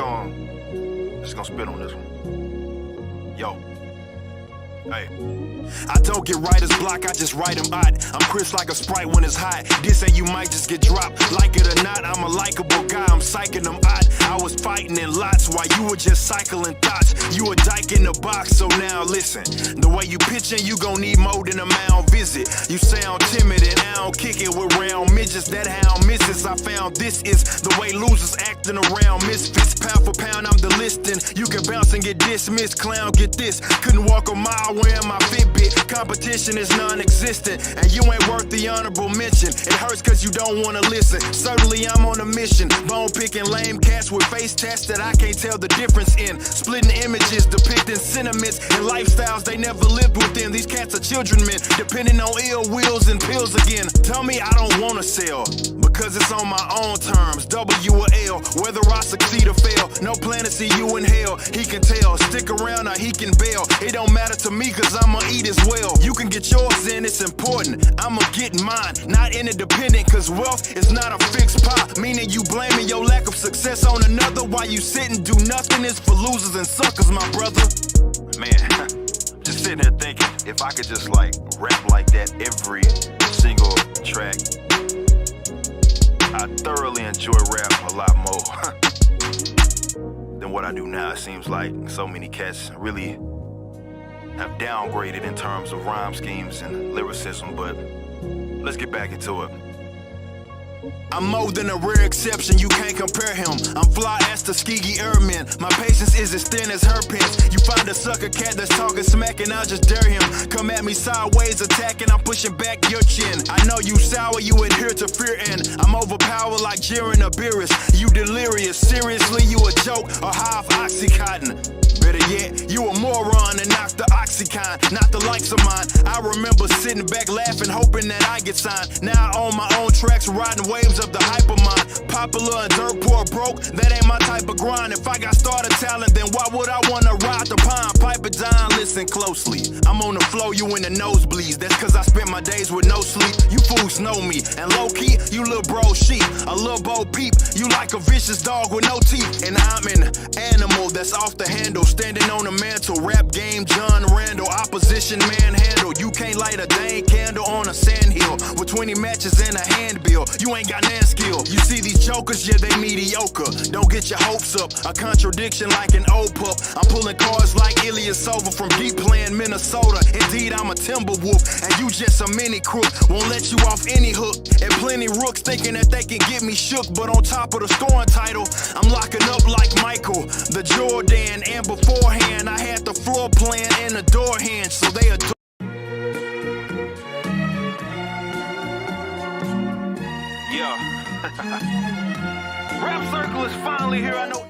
gonna spit on this one. Yo. Hey. I don't get writer's block, I just write them odd. I'm crisp like a Sprite when it's hot. This and you might just get dropped. Like it or not, I'm a likable guy, I'm psyching them odd. I was fighting in lots while you were just cycling thoughts. You a dyke in the box, so now listen. The way you pitching, you gon' need more than a mound visit. You sound timid and I don't kick it with round midgets. That hound misses, I found this is the way losers acting around misfits. Pound for pound, I'm the listing. You can bounce and get dismissed, clown, get this. Couldn't walk a mile wearing my Fitbit. Competition is non-existent, and you ain't worth the honorable mention. It hurts cause you don't wanna listen. Certainly I'm on a mission. Bone picking lame cats with face tats that I can't tell the difference in. Splitting images, depicting sentiments and lifestyles they never lived within. These cats are children, men, depending on ill wills and pills again. Tell me I don't wanna sell, because it's on my own terms. W or L, whether I succeed or fail. No plan to see you in hell. He can tell, stick around or he can bail. It don't matter to me cause I'ma eat as well. You can get yours in, it's important. I'ma get mine, not interdependent, cause wealth is not a fixed pie. Meaning you blaming your lack of success on another while you sit and do nothing is for losers and suckers, my brother. Man, just sitting here thinking, if I could just like rap like that every single track, I thoroughly enjoy rap a lot more than what I do now. It seems like so many cats really have downgraded in terms of rhyme schemes and lyricism, but let's get back into it. I'm more than a rare exception, you can't compare him. I'm fly as Tuskegee Airman. My patience is as thin as her pants. You find a sucker cat that's talking smack and I'll just dare him. Come at me sideways attacking, I'm pushing back your chin. I know you sour, you adhere to fear, and I'm overpowered like Jiren or Beerus. You delirious, seriously you a joke or high off Oxycontin. Better yet, you a moron and knock the Oxycontin, not the likes of mine. I remember sitting back laughing, hoping that I get signed. Now I own my own tracks, riding waves of the hypermind. Popular and dirt poor broke, that ain't my type of grind. If I got started talent, then why would I wanna ride the pine? Pipe it down, listen closely. I'm on the flow, you in the nosebleeds. That's cause I spent my days with no sleep. You fools know me, and low-key, you little bro sheep. A little bo peep, you like a vicious dog with no teeth. And I'm an animal that's off the handle, standing on the mantle. Rap game, John Randall, opposition manhandle. You can't light a dang candle on a sandhill with 20 matches and a handbill. You ain't got nan skill. You see these jokers, yeah, they mediocre. Don't get your hopes up, a contradiction like an old pup. I'm pulling cards like Ilyasova from Deep Land, Minnesota. Indeed, I'm a Timberwolf, and you just a mini crook. Won't let you off any hook. And plenty rooks thinking that they can get me shook, but on top of the scoring title, I'm locking up like Michael, the Jordan, and beforehand, I had the floor plan and the door hand, so they adore. Yeah. Rap Circle is finally here, I know.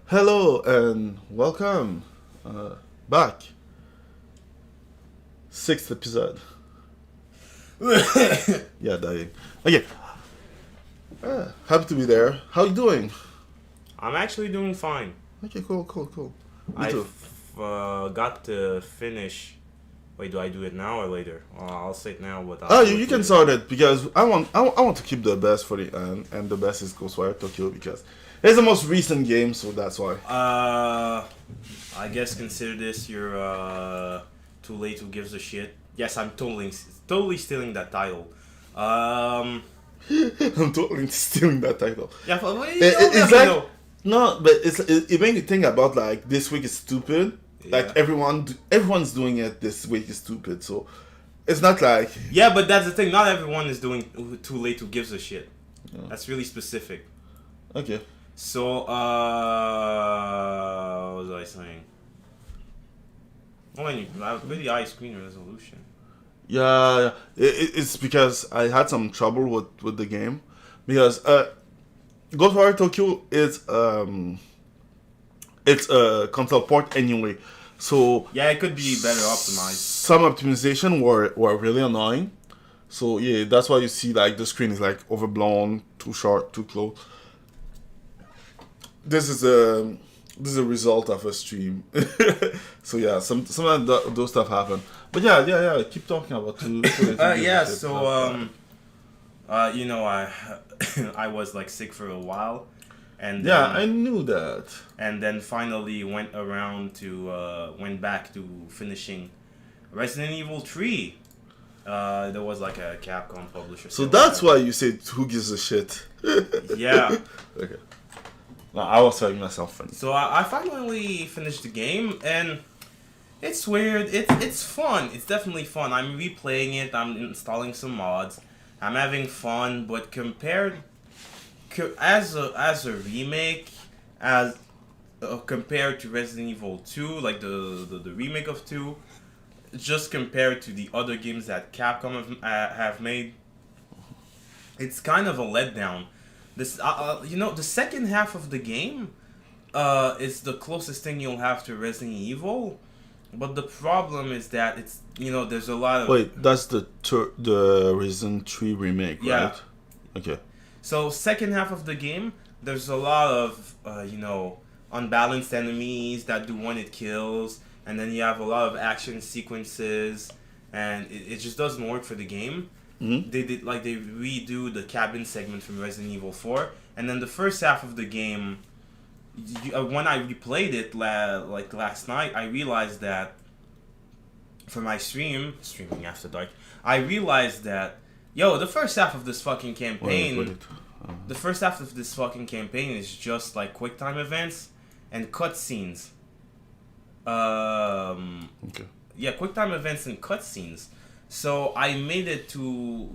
Hello and welcome back. 6th episode. Yeah, dying. Okay. Happy to be there. How you doing? I'm actually doing fine. Okay, cool. Me too. I've got to finish. Wait, do I do it now or later? I'll say it now. But You can start it because I want to keep the best for the end, and the best is GhostWire Tokyo because it's the most recent game, so that's why. I guess consider this your too late who gives a shit. Yes, I'm totally stealing that title. I'm totally stealing that title. Yeah, but it's like no, but it made me think about like this week is stupid. Yeah. Like everyone's doing it this week is stupid. So it's not like but that's the thing. Not everyone is doing too late who gives a shit. Yeah. That's really specific. Okay. So, what was I saying? I have really high screen resolution. Yeah. It's because I had some trouble with the game. Because GhostWire Tokyo is it's a console port anyway. So Yeah, it could be better optimized. some optimization were really annoying. So yeah, that's why you see like the screen is like overblown, too short, too close. This is a result of a stream. So yeah, some of those stuff happen. But yeah. Keep talking about two. Yeah. So you know, I was like sick for a while, and yeah, then, I knew that. and then finally went back to finishing Resident Evil 3. There was like a Capcom publisher. So that's why you said who gives a shit. Yeah. Okay. No, I was telling myself funny. So I finally finished the game, and it's weird. It's fun. It's definitely fun. I'm replaying it. I'm installing some mods. I'm having fun, but as a remake, compared to Resident Evil 2, like the remake of 2, just compared to the other games that Capcom have made, it's kind of a letdown. This, the second half of the game, is the closest thing you'll have to Resident Evil, but the problem is that it's, there's a lot of... Wait, that's the Resident 3 remake, Yeah. right? Okay. So second half of the game, there's a lot of, unbalanced enemies that do one-hit kills, and then you have a lot of action sequences, and it just doesn't work for the game. Mm-hmm. They redo the cabin segment from Resident Evil 4, and then the first half of the game, when I replayed it last night, I realized that for my streaming after dark, I realized that the first half of this fucking campaign, the first half of this fucking campaign is just like quick time events and cutscenes. Okay. Yeah, quick time events and cutscenes. So I made it to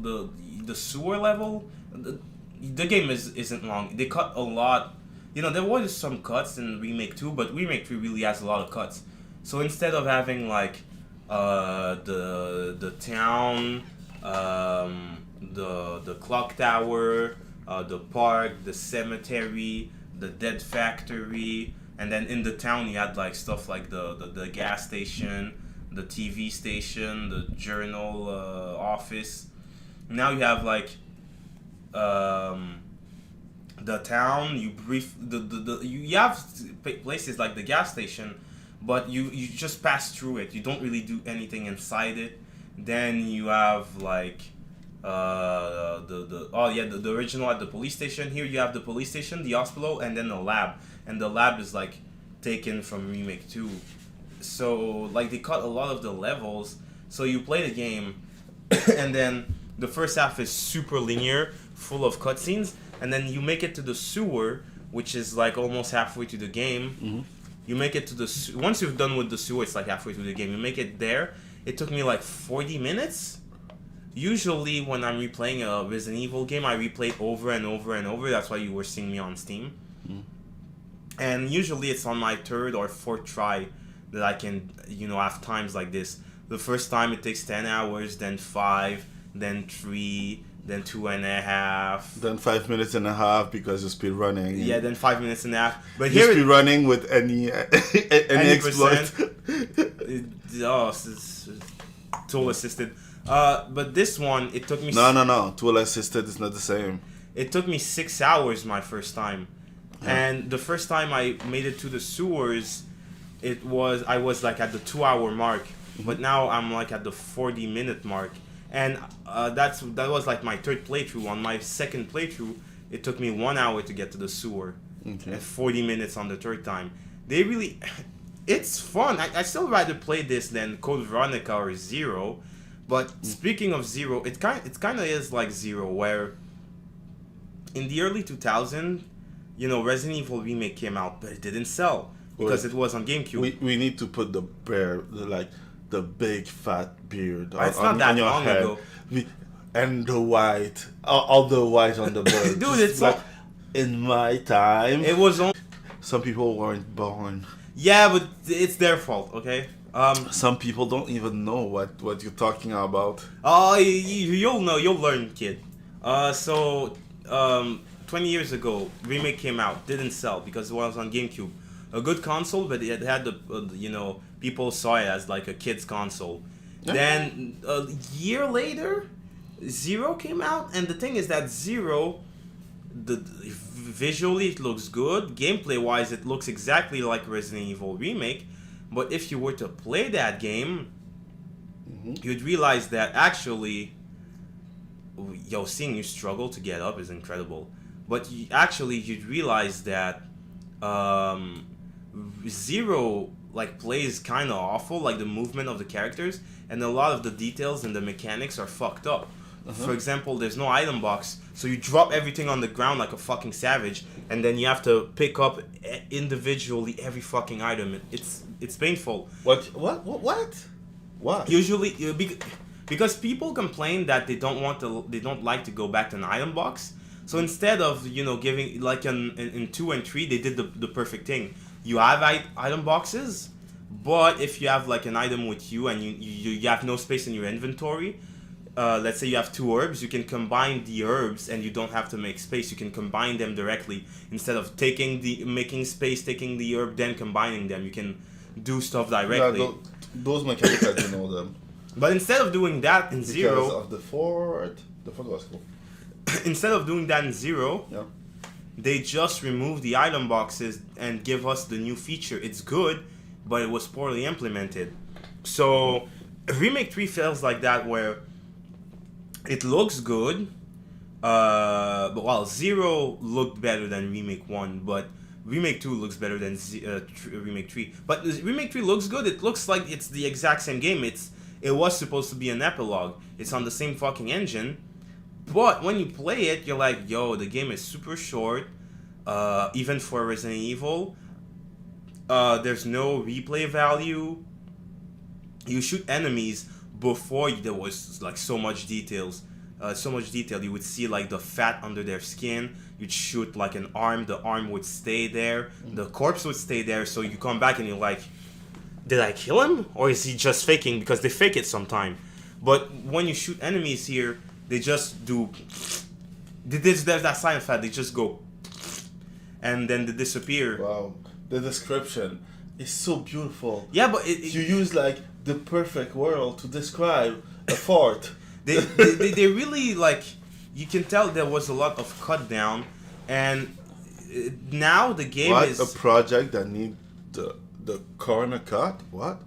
the sewer level. The game isn't long. They cut a lot. There was some cuts in Remake 2, but Remake 3 really has a lot of cuts. So instead of having like the town, the clock tower, the park, the cemetery, the dead factory, and then in the town you had like stuff like the gas station, the TV station, the journal office. Now you have like the town. You have places like the gas station, but you just pass through it. You don't really do anything inside it. Then you have like the original at the police station. Here you have the police station, the hospital, and then the lab. And the lab is like taken from Remake 2. So like they cut a lot of the levels. So you play the game, and then the first half is super linear, full of cutscenes, and then you make it to the sewer, which is like almost halfway to the game. Mm-hmm. You make it to the once you're done with the sewer, it's like halfway through the game. You make it there. It took me like 40 minutes. Usually when I'm replaying a Resident Evil game, I replay it over and over and over. That's why you were seeing me on Steam. Mm. And usually it's on my third or fourth try that I can, have times like this. The first time it takes 10 hours, then 5, then 3, then 2.5. Then 5 minutes and a half because you're speed running. Yeah, then 5 minutes and a half. But You're here speed running with any exploit. It's tool assisted. But this one, it took me... No. Tool assisted is not the same. It took me 6 hours my first time. Yeah. And the first time I made it to the sewers, I was like at the 2-hour mark. Mm-hmm. But now I'm like at the 40-minute mark. And that was like my third playthrough. On my second playthrough, it took me 1 hour to get to the sewer. Okay. And 40 minutes on the third time. They really... It's fun. I still rather play this than Code Veronica or Zero. But speaking of Zero, it kind of is like Zero, where in the early 2000s, Resident Evil Remake came out, but it didn't sell because it was on GameCube. We need to put the big fat beard It's not that your long head. ago. And the white, all the white on the bird. Dude, it's like in my time. It was on. Some people weren't born. Yeah, but it's their fault, okay? Some people don't even know what you're talking about. Oh, you'll know, you'll learn, kid. 20 years ago, Remake came out, didn't sell because it was on GameCube. A good console, but it had the people saw it as like a kid's console. Yeah. Then a year later, Zero came out, and the thing is that Zero, visually it looks good, gameplay wise it looks exactly like Resident Evil Remake, but if you were to play that game, you'd realize that actually, seeing you struggle to get up is incredible. But you'd realize that Zero like plays kind of awful, like the movement of the characters, and a lot of the details and the mechanics are fucked up. For example, there's no item box, so you drop everything on the ground like a fucking savage, and then you have to pick up individually every fucking item. It's painful. What? Why? Usually, because people complain that they don't like to go back to an item box. So instead of giving like in 2 and 3, they did the perfect thing. You have item boxes, but if you have like an item with you and you have no space in your inventory, let's say you have 2 herbs, you can combine the herbs and you don't have to make space. You can combine them directly instead of making space, taking the herb, then combining them. You can do stuff directly. Yeah, those mechanics I do know them. But instead of doing that in Zero, because of the fort was cool. Instead of doing that in Zero, Yeah. they just remove the item boxes and give us the new feature. It's good, but it was poorly implemented. So Remake 3 feels like that, where it looks good, but while Zero looked better than Remake 1, but Remake 2 looks better than Remake 3. But Remake 3 looks good. It looks like it's the exact same game. It was supposed to be an epilogue. It's on the same fucking engine. But when you play it, you're like, yo, the game is super short. Even for Resident Evil. There's no replay value. You shoot enemies before there was like so much detail. You would see like the fat under their skin. You'd shoot like an arm, the arm would stay there, the corpse would stay there. So you come back and you're like, did I kill him, or is he just faking? Because they fake it sometime. But when you shoot enemies here, they just do. There's that silent fat. They just go, and then they disappear. Wow, the description is so beautiful. Yeah, but you use like the perfect word to describe a fort. They really like. You can tell there was a lot of cut down, and now the game is a project that need the corner cut. What?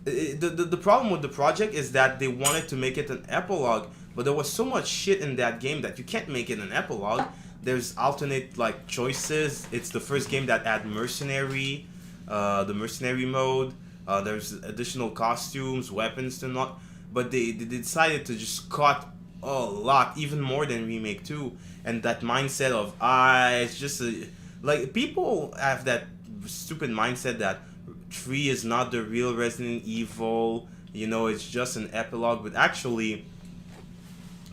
The problem with the project is that they wanted to make it an epilogue, but there was so much shit in that game that you can't make it an epilogue. There's alternate like choices. It's the first game that had mercenary, the mercenary mode. There's additional costumes, weapons to not. But they decided to just cut a lot, even more than Remake 2. And that mindset of, it's just like, people have that stupid mindset that 3 is not the real Resident Evil, it's just an epilogue. But actually,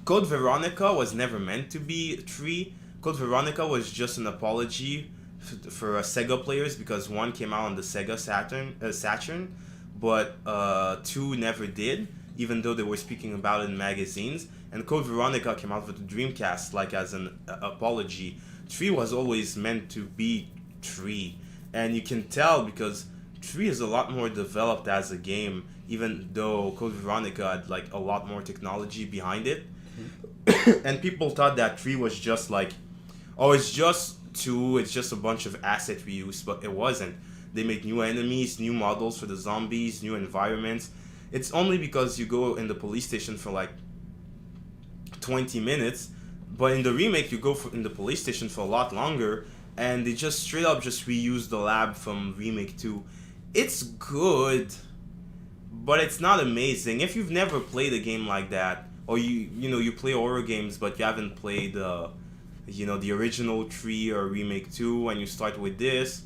Code Veronica was never meant to be 3. Code Veronica was just an apology for Sega players, because 1 came out on the Sega Saturn, but 2 never did, even though they were speaking about it in magazines. And Code Veronica came out with the Dreamcast like as an apology. 3 was always meant to be 3, and you can tell because 3 is a lot more developed as a game, even though Code Veronica had like a lot more technology behind it. And people thought that 3 was just like, it's just 2, it's just a bunch of asset reuse, but it wasn't. They make new enemies, new models for the zombies, new environments. It's only because you go in the police station for like 20 minutes, but in the remake you go in the police station for a lot longer, and they just straight up just reuse the lab from Remake 2. It's good, but it's not amazing. If you've never played a game like that, or you play horror games but you haven't played the original 3 or Remake 2, and you start with this,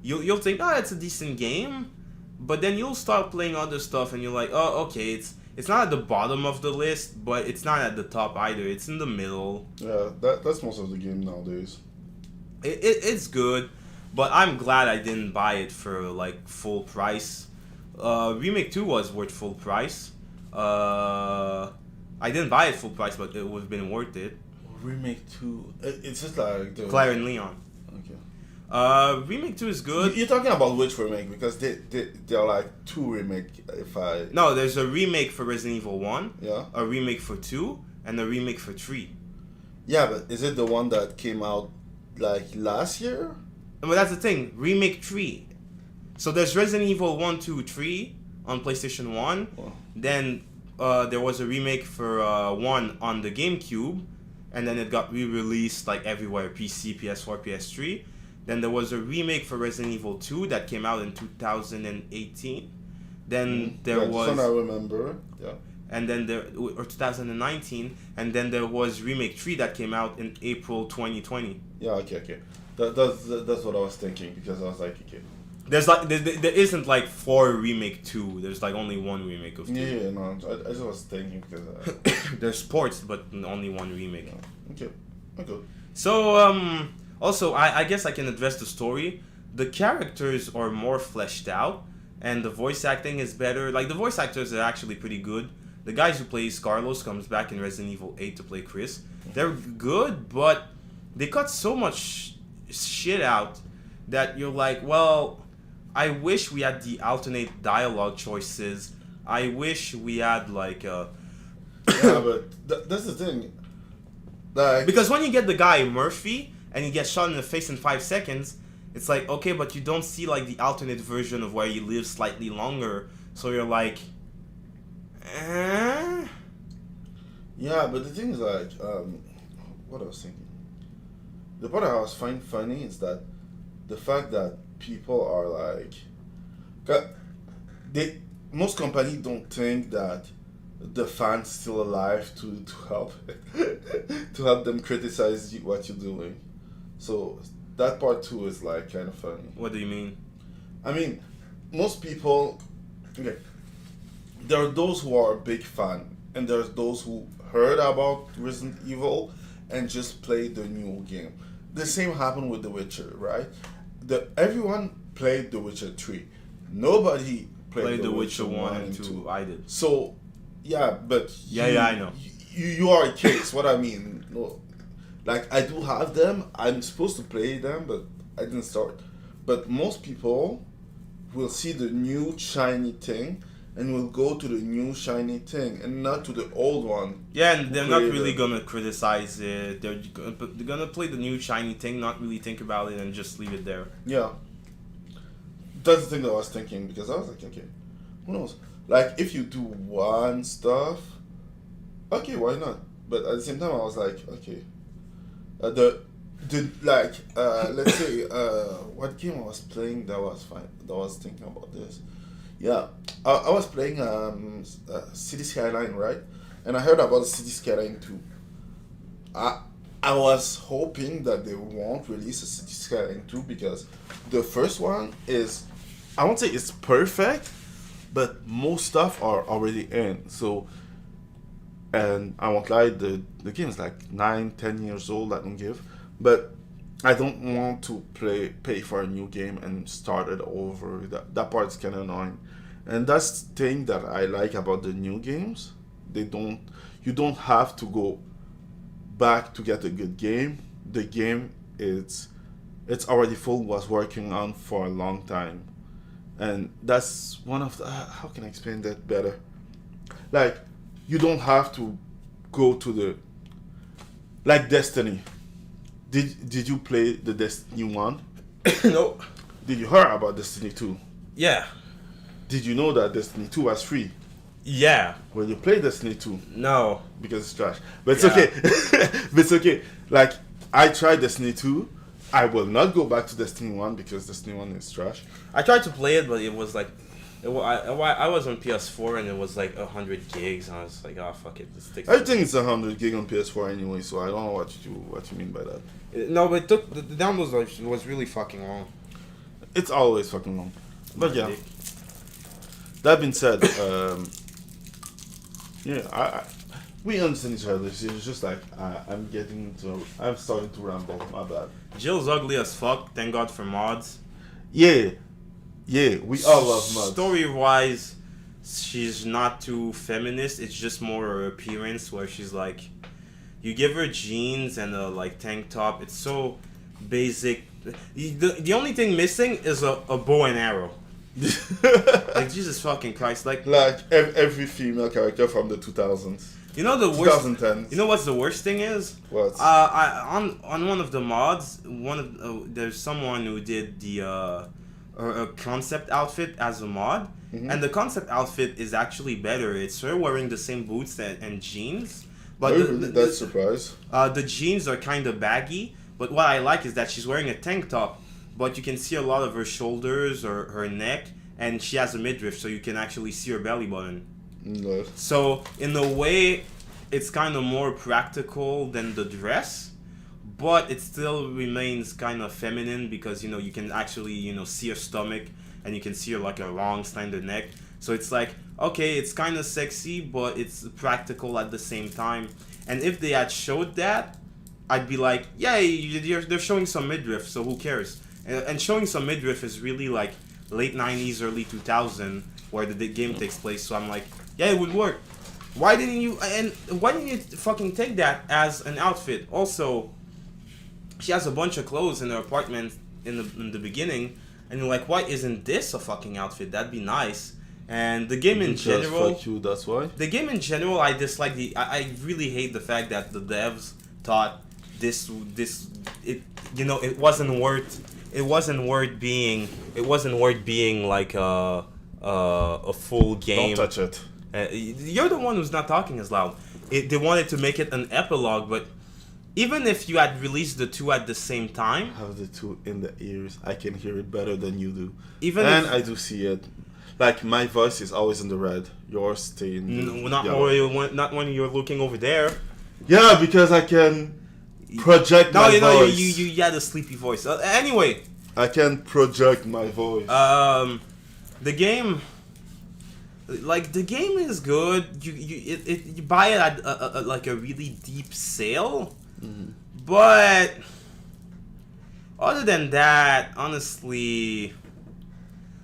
you'll think, it's a decent game, but then you'll start playing other stuff and you're like, okay, it's not at the bottom of the list, but it's not at the top either. It's in the middle. Yeah, that's most of the game nowadays. It's good, but I'm glad I didn't buy it for like full price. Remake 2 was worth full price. I didn't buy it full price, but it would have been worth it. Remake 2, it's just like the Claire and Leon. Okay. Remake 2 is good. You're talking about which remake? Because they are like two remake. If I No, there's a remake for Resident Evil 1, yeah a remake for 2, and a remake for 3. yeah, but is it the one that came out like last year? But that's the thing, remake 3. So there's Resident Evil 1, 2, 3 on PlayStation 1. Oh. Then there was a remake for 1 on the GameCube, and then it got re-released like everywhere, PC, PS4, PS3. Then there was a remake for Resident Evil 2 that came out in 2018. Then there was... This one I remember, yeah. And then there... Or 2019. And then there was remake 3 that came out in April 2020. Yeah, okay. That's what I was thinking, because I was like, okay. There's like... There isn't like 4 remake 2. There's like only 1 remake of 2. Yeah, no, I just was thinking because... There's ports, but only 1 remake. Yeah. Okay. So, also, I guess I can address the story. The characters are more fleshed out, and the voice acting is better. Like, the voice actors are actually pretty good. The guys who plays Carlos comes back in Resident Evil 8 to play Chris. They're good, but they cut so much shit out that you're like, well, I wish we had the alternate dialogue choices. I wish we had, like, Yeah, but that's the thing. Like... Because when you get the guy Murphy and he gets shot in the face in 5 seconds, it's like, okay, but you don't see like the alternate version of where he lives slightly longer, so you're like, eh? Yeah, but the thing is like, what I was thinking. The part I was finding funny is that the fact that people are like, most companies don't think that the fans still alive to help to help them criticize what you're doing. So that part too is like kind of funny. What do you mean? I mean, most people, okay, there are those who are a big fan, and there's those who heard about Resident Evil and just played the new game. The same happened with The Witcher, right? Everyone played The Witcher 3. Nobody played The Witcher 1 and 2. I did. So, yeah, but Yeah, I know. You are a case. What I mean, no, like I do have them. I'm supposed to play them, but I didn't start. But most people will see the new shiny thing and will go to the new shiny thing and not to the old one. Yeah, and they're not created really it. gonna criticize it. They're gonna play the new shiny thing, not really think about it, and just leave it there. Yeah. That's the thing that I was thinking, because I was like, okay, who knows? Like, if you do one stuff, okay, why not? But at the same time, I was like, okay, let's say, what game I was playing that was fine, that was thinking about this. Yeah, I was playing City Skyline, right? And I heard about City Skyline 2. I was hoping that they won't release a City Skyline 2, because the first one is, I won't say it's perfect, but most stuff are already in. So, and I won't lie, the game is like 9-10 years old, I don't give. But I don't want to pay for a new game and start it over. That part's kind of annoying. And that's the thing that I like about the new games. You don't have to go back to get a good game. The game it's already full, was working on for a long time. And that's one of the, how can I explain that better? Like, you don't have to go to the, like Destiny. Did you play the Destiny 1? No. Did you hear about Destiny 2? Yeah. Did you know that Destiny 2 was free? Yeah. When you play Destiny 2? No. Because it's trash. But it's okay. But it's okay. Like, I tried Destiny 2. I will not go back to Destiny 1 because Destiny 1 is trash. I tried to play it, but it was like, I was on PS4 and it was like 100 gigs, and I was like, oh fuck it, let's take. I think it's 100 gig on PS4 anyway, so I don't know what you mean by that. No, but it took the download was really fucking long. It's always fucking long. But yeah. That being said, yeah, we understand each other. It's just like I'm starting to ramble. My bad. Jill's ugly as fuck. Thank God for mods. Yeah, we all love mods. Story-wise, she's not too feminist. It's just more her appearance, where she's like, you give her jeans and a like tank top. It's so basic The only thing missing is a bow and arrow. Like, Jesus fucking Christ, like every female character from the 2000s. You know the worst. 2010s. You know what's the worst thing is? What? On one of the mods, there's someone who did the a concept outfit as a mod, and the concept outfit is actually better. It's her wearing the same boots and jeans, but that's surprise. The jeans are kind of baggy. But what I like is that she's wearing a tank top, but you can see a lot of her shoulders or her neck, and she has a midriff, so you can actually see her belly button. No. So in a way, it's kind of more practical than the dress, but it still remains kind of feminine because you can actually see her stomach and you can see her like a long slender neck. So it's like, okay, it's kind of sexy, but it's practical at the same time. And if they had showed that, I'd be like, yeah, they're showing some midriff, so who cares? And showing some midriff is really like late 90s, early 2000, where the game takes place. So I'm like, yeah, it would work. Why didn't you fucking take that as an outfit? Also, she has a bunch of clothes in her apartment in the beginning, and you're like, why isn't this a fucking outfit? That'd be nice. And the game in general, fuck you, that's why. The game in general, I dislike I really hate the fact that the devs thought it wasn't worth being like a full game. Don't touch it. You're the one who's not talking as loud. They wanted to make it an epilogue, but even if you had released the two at the same time, I have the two in the ears. I can hear it better than you do. I do see it. Like, my voice is always in the red. Yours stay in the yellow. Not when you're looking over there. Yeah, because I can project my voice. You had a sleepy voice. Anyway, I can project my voice. The game is good. You buy it at like a really deep sale, but other than that, honestly,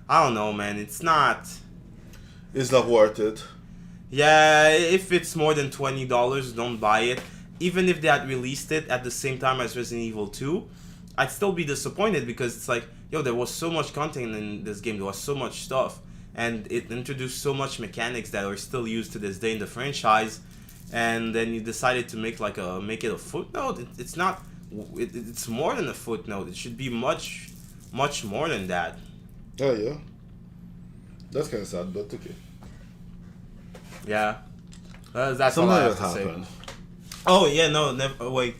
I don't know, man. It's not worth it. Yeah, if it's more than $20, don't buy it. Even if they had released it at the same time as Resident Evil 2, I'd still be disappointed because it's like, yo, there was so much content in this game. There was so much stuff. And it introduced so much mechanics that are still used to this day in the franchise. And then you decided to make it a footnote. It's not. It's more than a footnote. It should be much, much more than that. Oh yeah. That's kind of sad, but okay. Yeah. That's all I have to say. Oh yeah, no, never. Wait.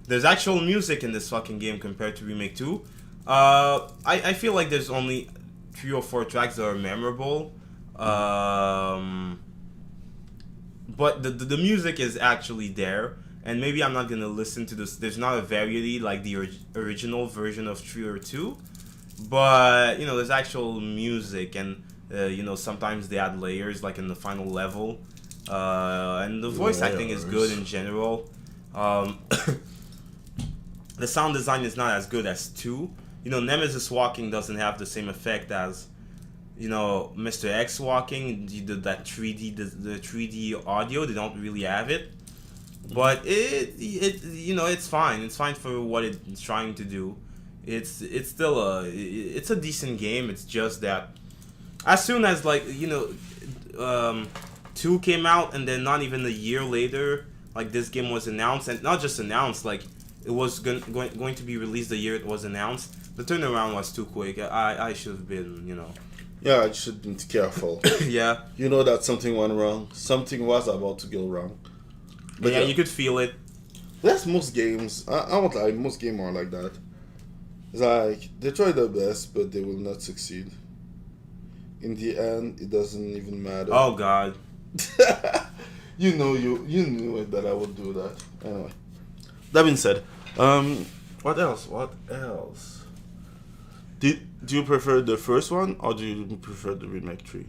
There's actual music in this fucking game compared to Remake 2. I feel like there's only 3 or 4 tracks that are memorable. But the music is actually there. And maybe I'm not going to listen to this. There's not a variety like the original version of 3 or 2. But, there's actual music. And, sometimes they add layers like in the final level. And the voice acting is good in general. The sound design is not as good as 2. Nemesis walking doesn't have the same effect as, Mr. X walking. That 3D, the 3D audio, they don't really have it. But it's fine. It's fine for what it's trying to do. It's still it's a decent game. It's just that as soon as 2 came out, and then not even a year later, this game was announced, and not just announced, it was going to be released the year it was announced. The turnaround was too quick. I should have been, Yeah, I should have been careful. Yeah. You know that something went wrong. Something was about to go wrong. But yeah, you could feel it. That's most games. I won't lie, most games are like that. It's like, they try their best, but they will not succeed. In the end, it doesn't even matter. Oh, God. You knew it that I would do that. Anyway. That being said, what else? Do you prefer the first one, or do you prefer the Remake 3?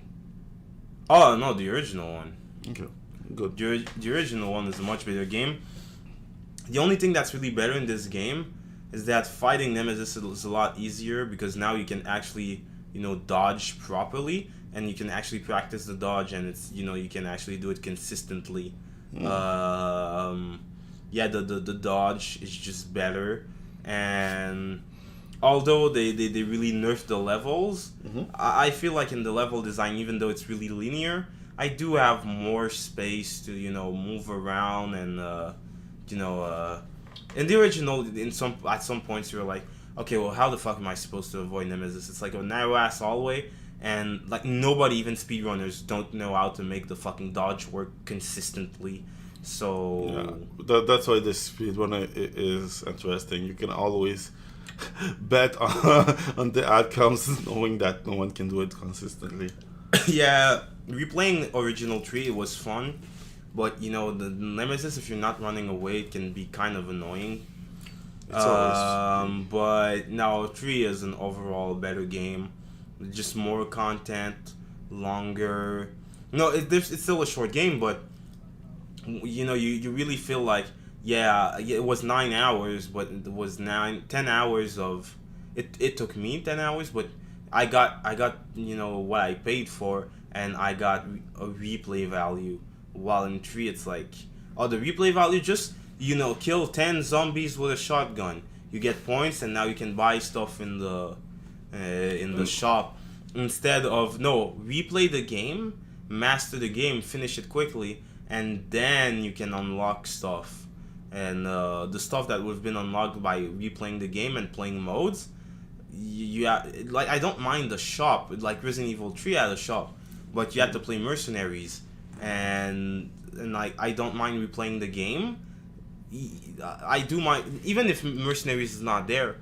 Oh, no, the original one. Okay, good. The original one is a much better game. The only thing that's really better in this game is that fighting Nemesis is a lot easier, because now you can actually, dodge properly, and you can actually practice the dodge, and it's, you can actually do it consistently. Mm. Yeah, the dodge is just better, and although they really nerfed the levels, Mm-hmm. I feel like in the level design, even though it's really linear, I do have more space to move around and in the original, at some points you're like, okay, well, how the fuck am I supposed to avoid Nemesis? It's like a narrow ass hallway, and like nobody, even speedrunners, don't know how to make the fucking dodge work consistently. So that's why the speedrunner is interesting. You can always bet on the outcomes, knowing that no one can do it consistently. yeah, replaying original 3, it was fun, but the Nemesis, if you're not running away, it can be kind of annoying. It's always... But no, 3 is an overall better game. Just more content, longer. No, it's still a short game, but you really feel like, it was 9 hours, but it was 10 hours of it took me 10 hours, but I got what I paid for, and I got a replay value. While in 3 it's like, the replay value, just kill 10 zombies with a shotgun, you get points, and now you can buy stuff in the shop, instead of replay the game, master the game, finish it quickly, and then you can unlock stuff. And the stuff that would have been unlocked by replaying the game and playing modes, like, I don't mind the shop. Like Resident Evil 3 had a shop, but you had to play Mercenaries, and like, I don't mind replaying the game. I do mind, even if Mercenaries is not there,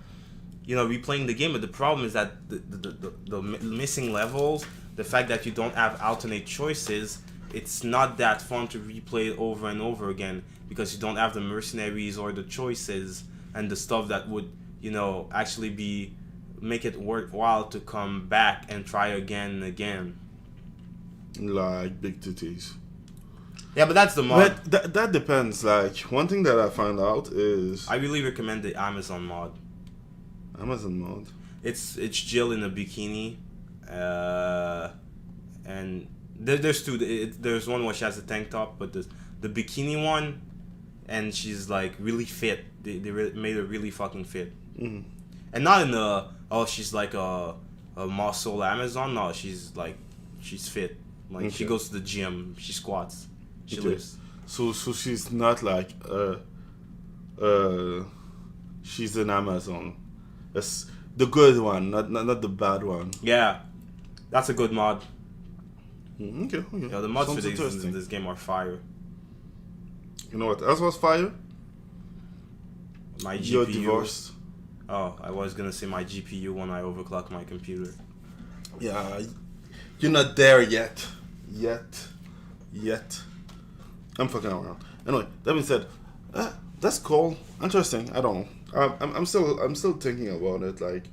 replaying the game. But the problem is that the missing levels, the fact that you don't have alternate choices, it's not that fun to replay it over and over again, because you don't have the Mercenaries or the choices and the stuff that would actually make it worthwhile to come back and try again and again. Like big titties. Yeah, but that's the mod. But that depends. Like, one thing that I found out is... I really recommend the Amazon mod. Amazon mod? It's Jill in a bikini. And there's two. There's one where she has a tank top, but the bikini one, and she's like really fit. They made her really fucking fit. Mm-hmm. And not in the, she's like a muscle Amazon. No, she's fit. Like, okay. She goes to the gym. She squats. She Okay. lifts. So she's not like she's an Amazon. That's the good one, not the bad one. Yeah, that's a good mod. Okay. Yeah, the mods Sounds for interesting. this game are fire. You know what else was fire? My GPU. You're divorced. Oh, I was gonna say my GPU when I overclock my computer. Yeah, you're not there yet. I'm fucking around. Anyway, that being said, that's cool. Interesting. I don't know. I'm still thinking about it. Like,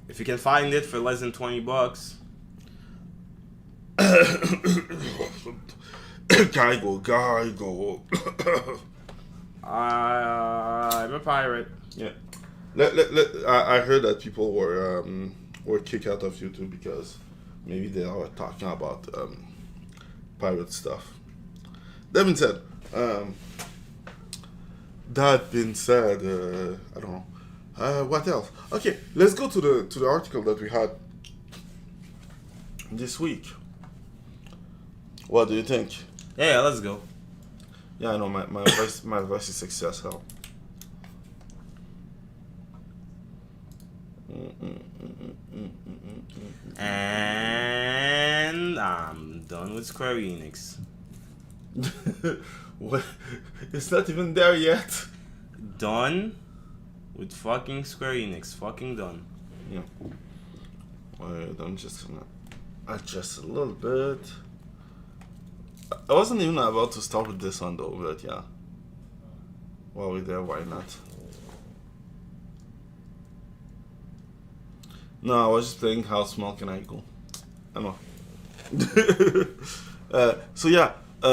If you can find it for less than $20. guy go. I'm a pirate. Yeah. I heard that people were kicked out of YouTube because maybe they are talking about pirate stuff. That being said, I don't know. What else? Okay, let's go to the article that we had this week. What do you think? Yeah, let's go. Yeah, I know my voice is sexy as hell. And I'm done with Square Enix. What? It's not even there yet. Done with fucking Square Enix. Fucking done. Yeah. Wait, I'm just gonna adjust a little bit. I wasn't even about to start with this one though, but yeah. While we're there, why not? No, I was just playing How Small Can I Go? I know. So yeah,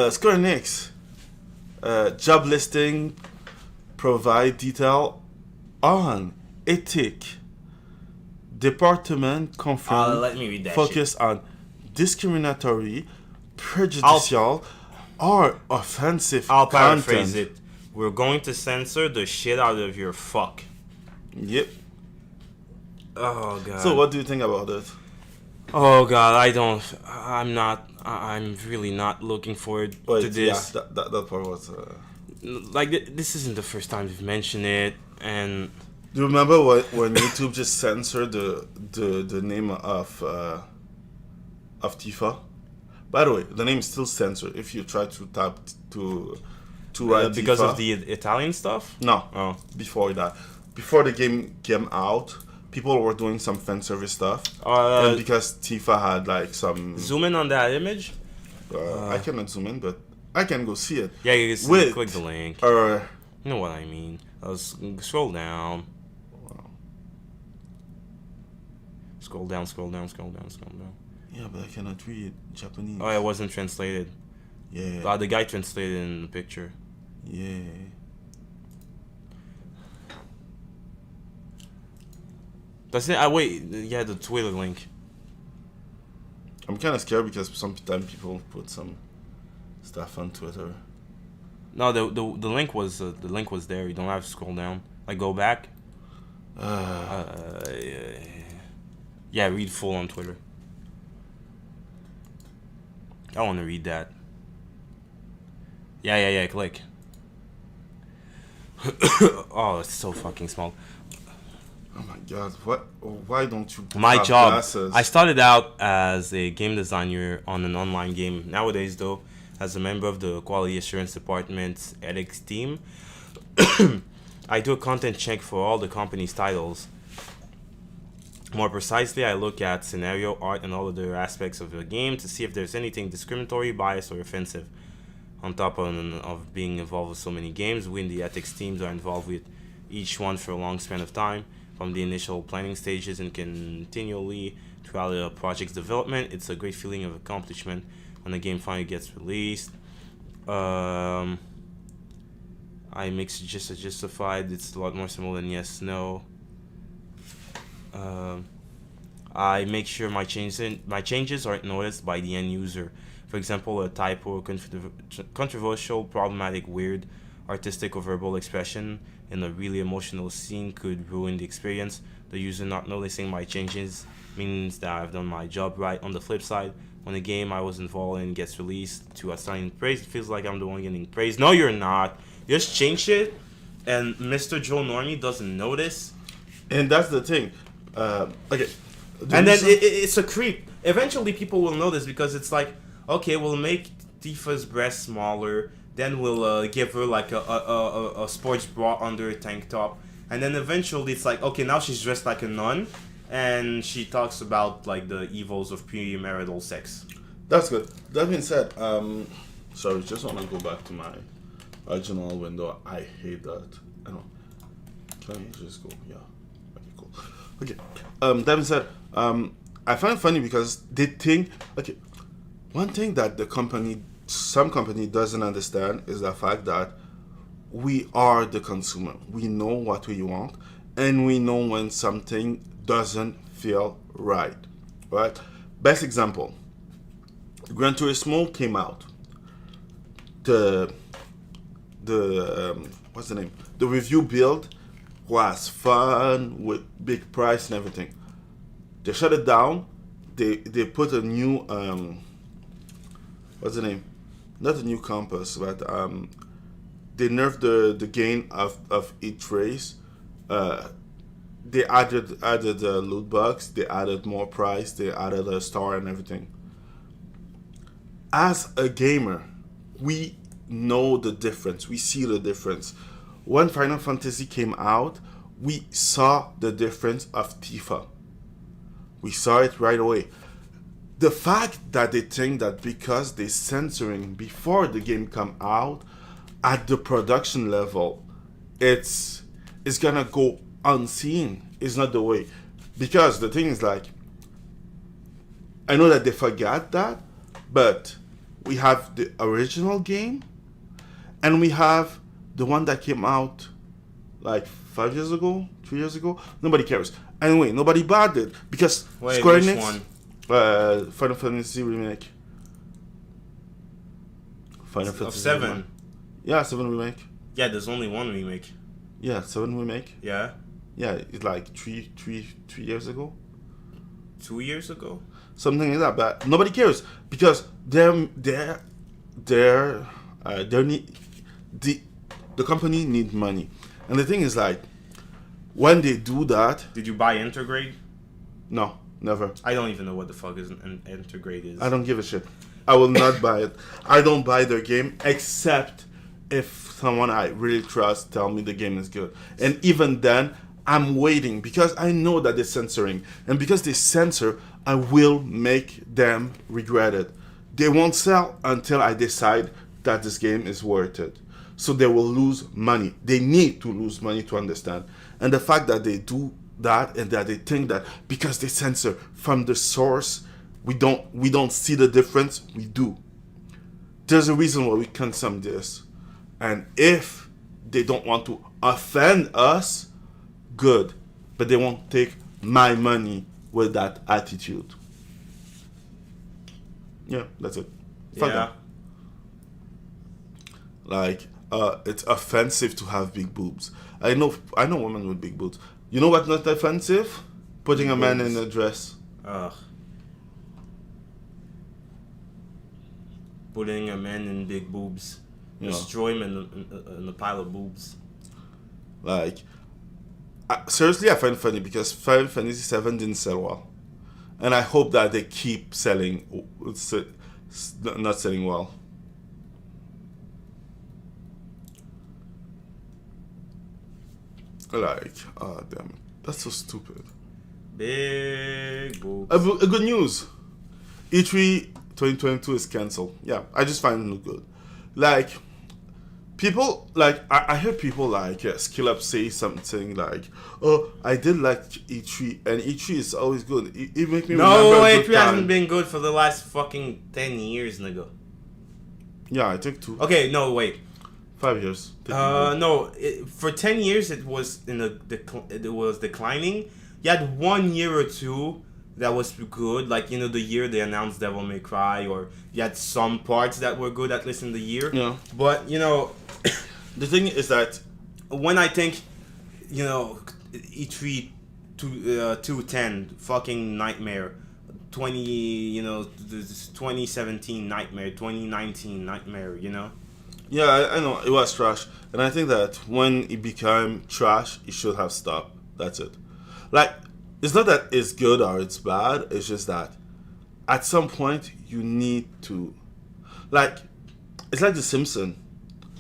Square Enix job listing provide detail on ethic. Department confirmed let me read that focus on discriminatory, prejudicial, or offensive I'll content. paraphrase it. We're going to censor the shit out of your fuck. Yep. Oh god. So what do you think about it? Oh god, I'm really not looking forward to this. Yeah, that part was. Like this isn't the first time we've mentioned it, and Do you remember when YouTube just censored the name of Tifa? By the way, the name is still censored if you try to type to write because Tifa. of the Italian stuff. No, Oh. before that, before the game came out, people were doing some fan service stuff, Uh, and because Tifa had like some. Zoom in on that image. I cannot zoom in, but I can go see it. Yeah, you can With, click the link. You You know what I mean. Scroll down. Scroll down, scroll down, scroll down, scroll down. yeah, but I cannot read Japanese. Oh, it wasn't translated. Yeah. The guy translated in the picture. Yeah. Does it? Wait. Yeah, the Twitter link. I'm kind of scared because sometimes people put some stuff on Twitter. No, the link was there. You don't have to scroll down. Like go back. Yeah, read full on Twitter. I want to read that. Yeah. Click. Oh, it's so fucking small. Oh my god! What? Why don't you? My have job. Glasses? I started out as a game designer on an online game. Nowadays, though, as a member of the quality assurance department's ethics team, I do a content check for all the company's titles. More precisely, I look at scenario, art, and all other aspects of the game to see if there's anything discriminatory, biased, or offensive. On top of being involved with so many games, we in the ethics teams are involved with each one for a long span of time, from the initial planning stages and continually throughout the project's development. It's a great feeling of accomplishment when the game finally gets released. I make suggestions justified. It's a lot more simple than yes, no. I make sure my changes aren't noticed by the end user. For example, a typo, controversial, problematic, weird, artistic or verbal expression in a really emotional scene could ruin the experience. The user not noticing my changes means that I've done my job right. On the flip side, when a game I was involved in gets released to outstanding praise, it feels like I'm the one getting praise. No, you're not. You just change it, and Mr. Joe Normie doesn't notice. And that's the thing. Okay. And then it's a creep. Eventually, people will notice because it's like, okay, we'll make Tifa's breast smaller. Then we'll give her like a sports bra under a tank top. And then eventually it's like, okay, now she's dressed like a nun. And she talks about like the evils of premarital sex. That's good. That being said, sorry, just want to go back to my original window. I hate that. I don't. Can I just go? Yeah. Okay, cool. Okay. That being said, I find it funny because they think, okay, one thing that some company doesn't understand is the fact that we are the consumer. We know what we want, and we know when something doesn't feel right. Right? Best example, Gran Turismo came out. The what's the name? The review build was fun with big price and everything. They shut it down. They put a new what's the name? Not a new compass, but they nerfed the gain of each race. They added a loot box. They added more price. They added a star and everything. As a gamer, we know the difference. We see the difference. When Final Fantasy came out, we saw the difference of Tifa. We saw it right away. The fact that they think that because they're censoring before the game come out, at the production level, it's gonna go unseen is not the way. Because the thing is like, I know that they forgot that, but we have the original game, and we have the one that came out like 5 years ago, 3 years ago. Nobody cares. Anyway, nobody bought it because Wait, Square which Enix. one? Final Fantasy remake. Final Of Fantasy 7. remake. Yeah, 7 remake. Yeah, there's only one remake. Yeah, 7 remake. Yeah. Yeah, it's like three years ago. 2 years ago. Something like that, but nobody cares because their need the company need money, and the thing is like when they do that, Did you buy Intergrade? no, never. I don't even know what the fuck is an Intergrade is. I don't give a shit. I will not buy it. I don't buy their game except if someone I really trust tell me the game is good, and even then I'm waiting because I know that they're censoring, and because they censor, I will make them regret it. They won't sell until I decide that this game is worth it. So they will lose money. They need to lose money to understand. And the fact that they do that and that they think that because they censor from the source, we don't see the difference. We do. There's a reason why we consume this. And if they don't want to offend us, good, but they won't take my money with that attitude. Yeah, that's it. Fuck Yeah. them. Like, it's offensive to have big boobs. I know women with big boobs. You know what's not offensive? Putting a man in a dress. Ugh. Putting a man in big boobs. Yeah. Destroy him in a pile of boobs. Like, seriously, I find it funny because Final Fantasy VII didn't sell well, and I hope that they keep selling, not selling well. Like, oh damn it, that's so stupid. Big boobs. A good news, E3 2022 is cancelled. Yeah, I just find it good. Like, people, like, I hear people like Skill Up say something like, oh, I did like E3, and E3 is always good. It makes me remember No, a good E3 hasn't time. been good for the last fucking 10 years, nigga. Yeah, I think 2. Okay, no, wait. 5 years. No, for 10 years it was it was declining. You had 1 year or two that was good, like, you know, the year they announced Devil May Cry, or you had some parts that were good at least in the year. Yeah. But, you know, The thing is that when I think, you know, E3 210, fucking nightmare. 2017 nightmare, 2019 nightmare, you know? yeah, I know it was trash, and I think that when it became trash, it should have stopped. That's it. Like, it's not that it's good or it's bad. It's just that at some point you need to, like, it's like The Simpsons.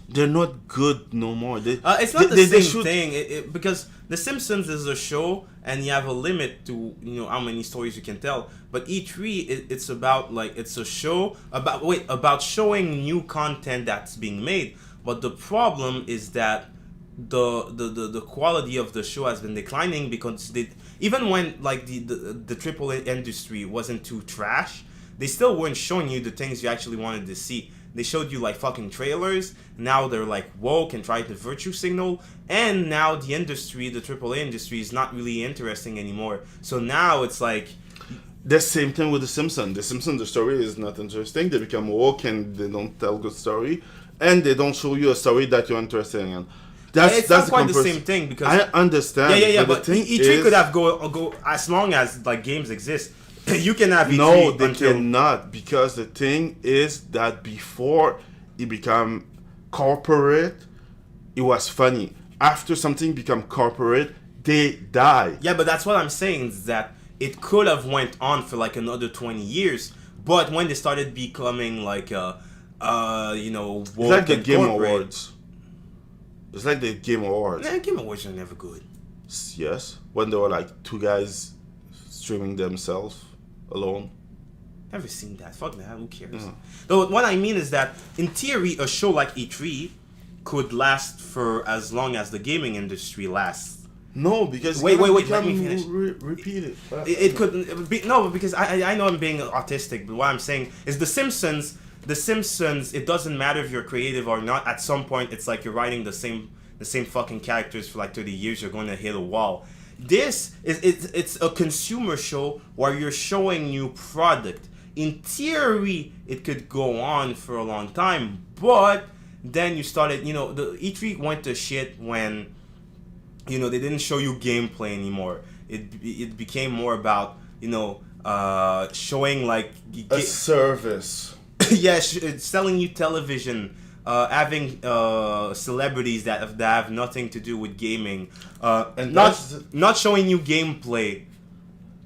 They're not good no more. It's not the same thing because The Simpsons is a show and you have a limit to, you know, how many stories you can tell. But E3, it's about, like, it's a show about showing new content that's being made. But the problem is that the quality of the show has been declining because even when, like, the AAA industry wasn't too trash, they still weren't showing you the things you actually wanted to see. They showed you, like, fucking trailers. Now they're, like, woke and trying to virtue signal. And now the industry, the AAA industry, is not really interesting anymore. So now it's like... The same thing with The Simpsons. The Simpsons, the story is not interesting. They become woke and they don't tell good story. And they don't show you a story that you're interested in. It's not quite the same thing because... I understand. Yeah, but the thing E3 could have go as long as, like, games exist. You can have E3 No, they until... cannot, because the thing is that before it become corporate, it was funny. After something become corporate, they die. Yeah, but that's what I'm saying, is that it could have went on for like another 20 years, but when they started becoming like you know, It's like the and Game corporate- Awards. It's like the Game Awards. Nah, Game Awards are never good. Yes, when there were like 2 guys streaming themselves alone. Never seen that. Fuck that. Who cares? Yeah. Though what I mean is that in theory, a show like E3 could last for as long as the gaming industry lasts. No, because Wait, let can me finish. Repeat it. It couldn't be no, because I know I'm being autistic, but what I'm saying is The Simpsons. It doesn't matter if you're creative or not. At some point, it's like you're writing the same fucking characters for like 30 years. You're going to hit a wall. This is it's a consumer show where you're showing new product. In theory, it could go on for a long time, but then you started, you know, the E3 went to shit when they didn't show you gameplay anymore. It became more about, showing like A service. yeah, selling you television, having celebrities that have nothing to do with gaming, And not showing you gameplay.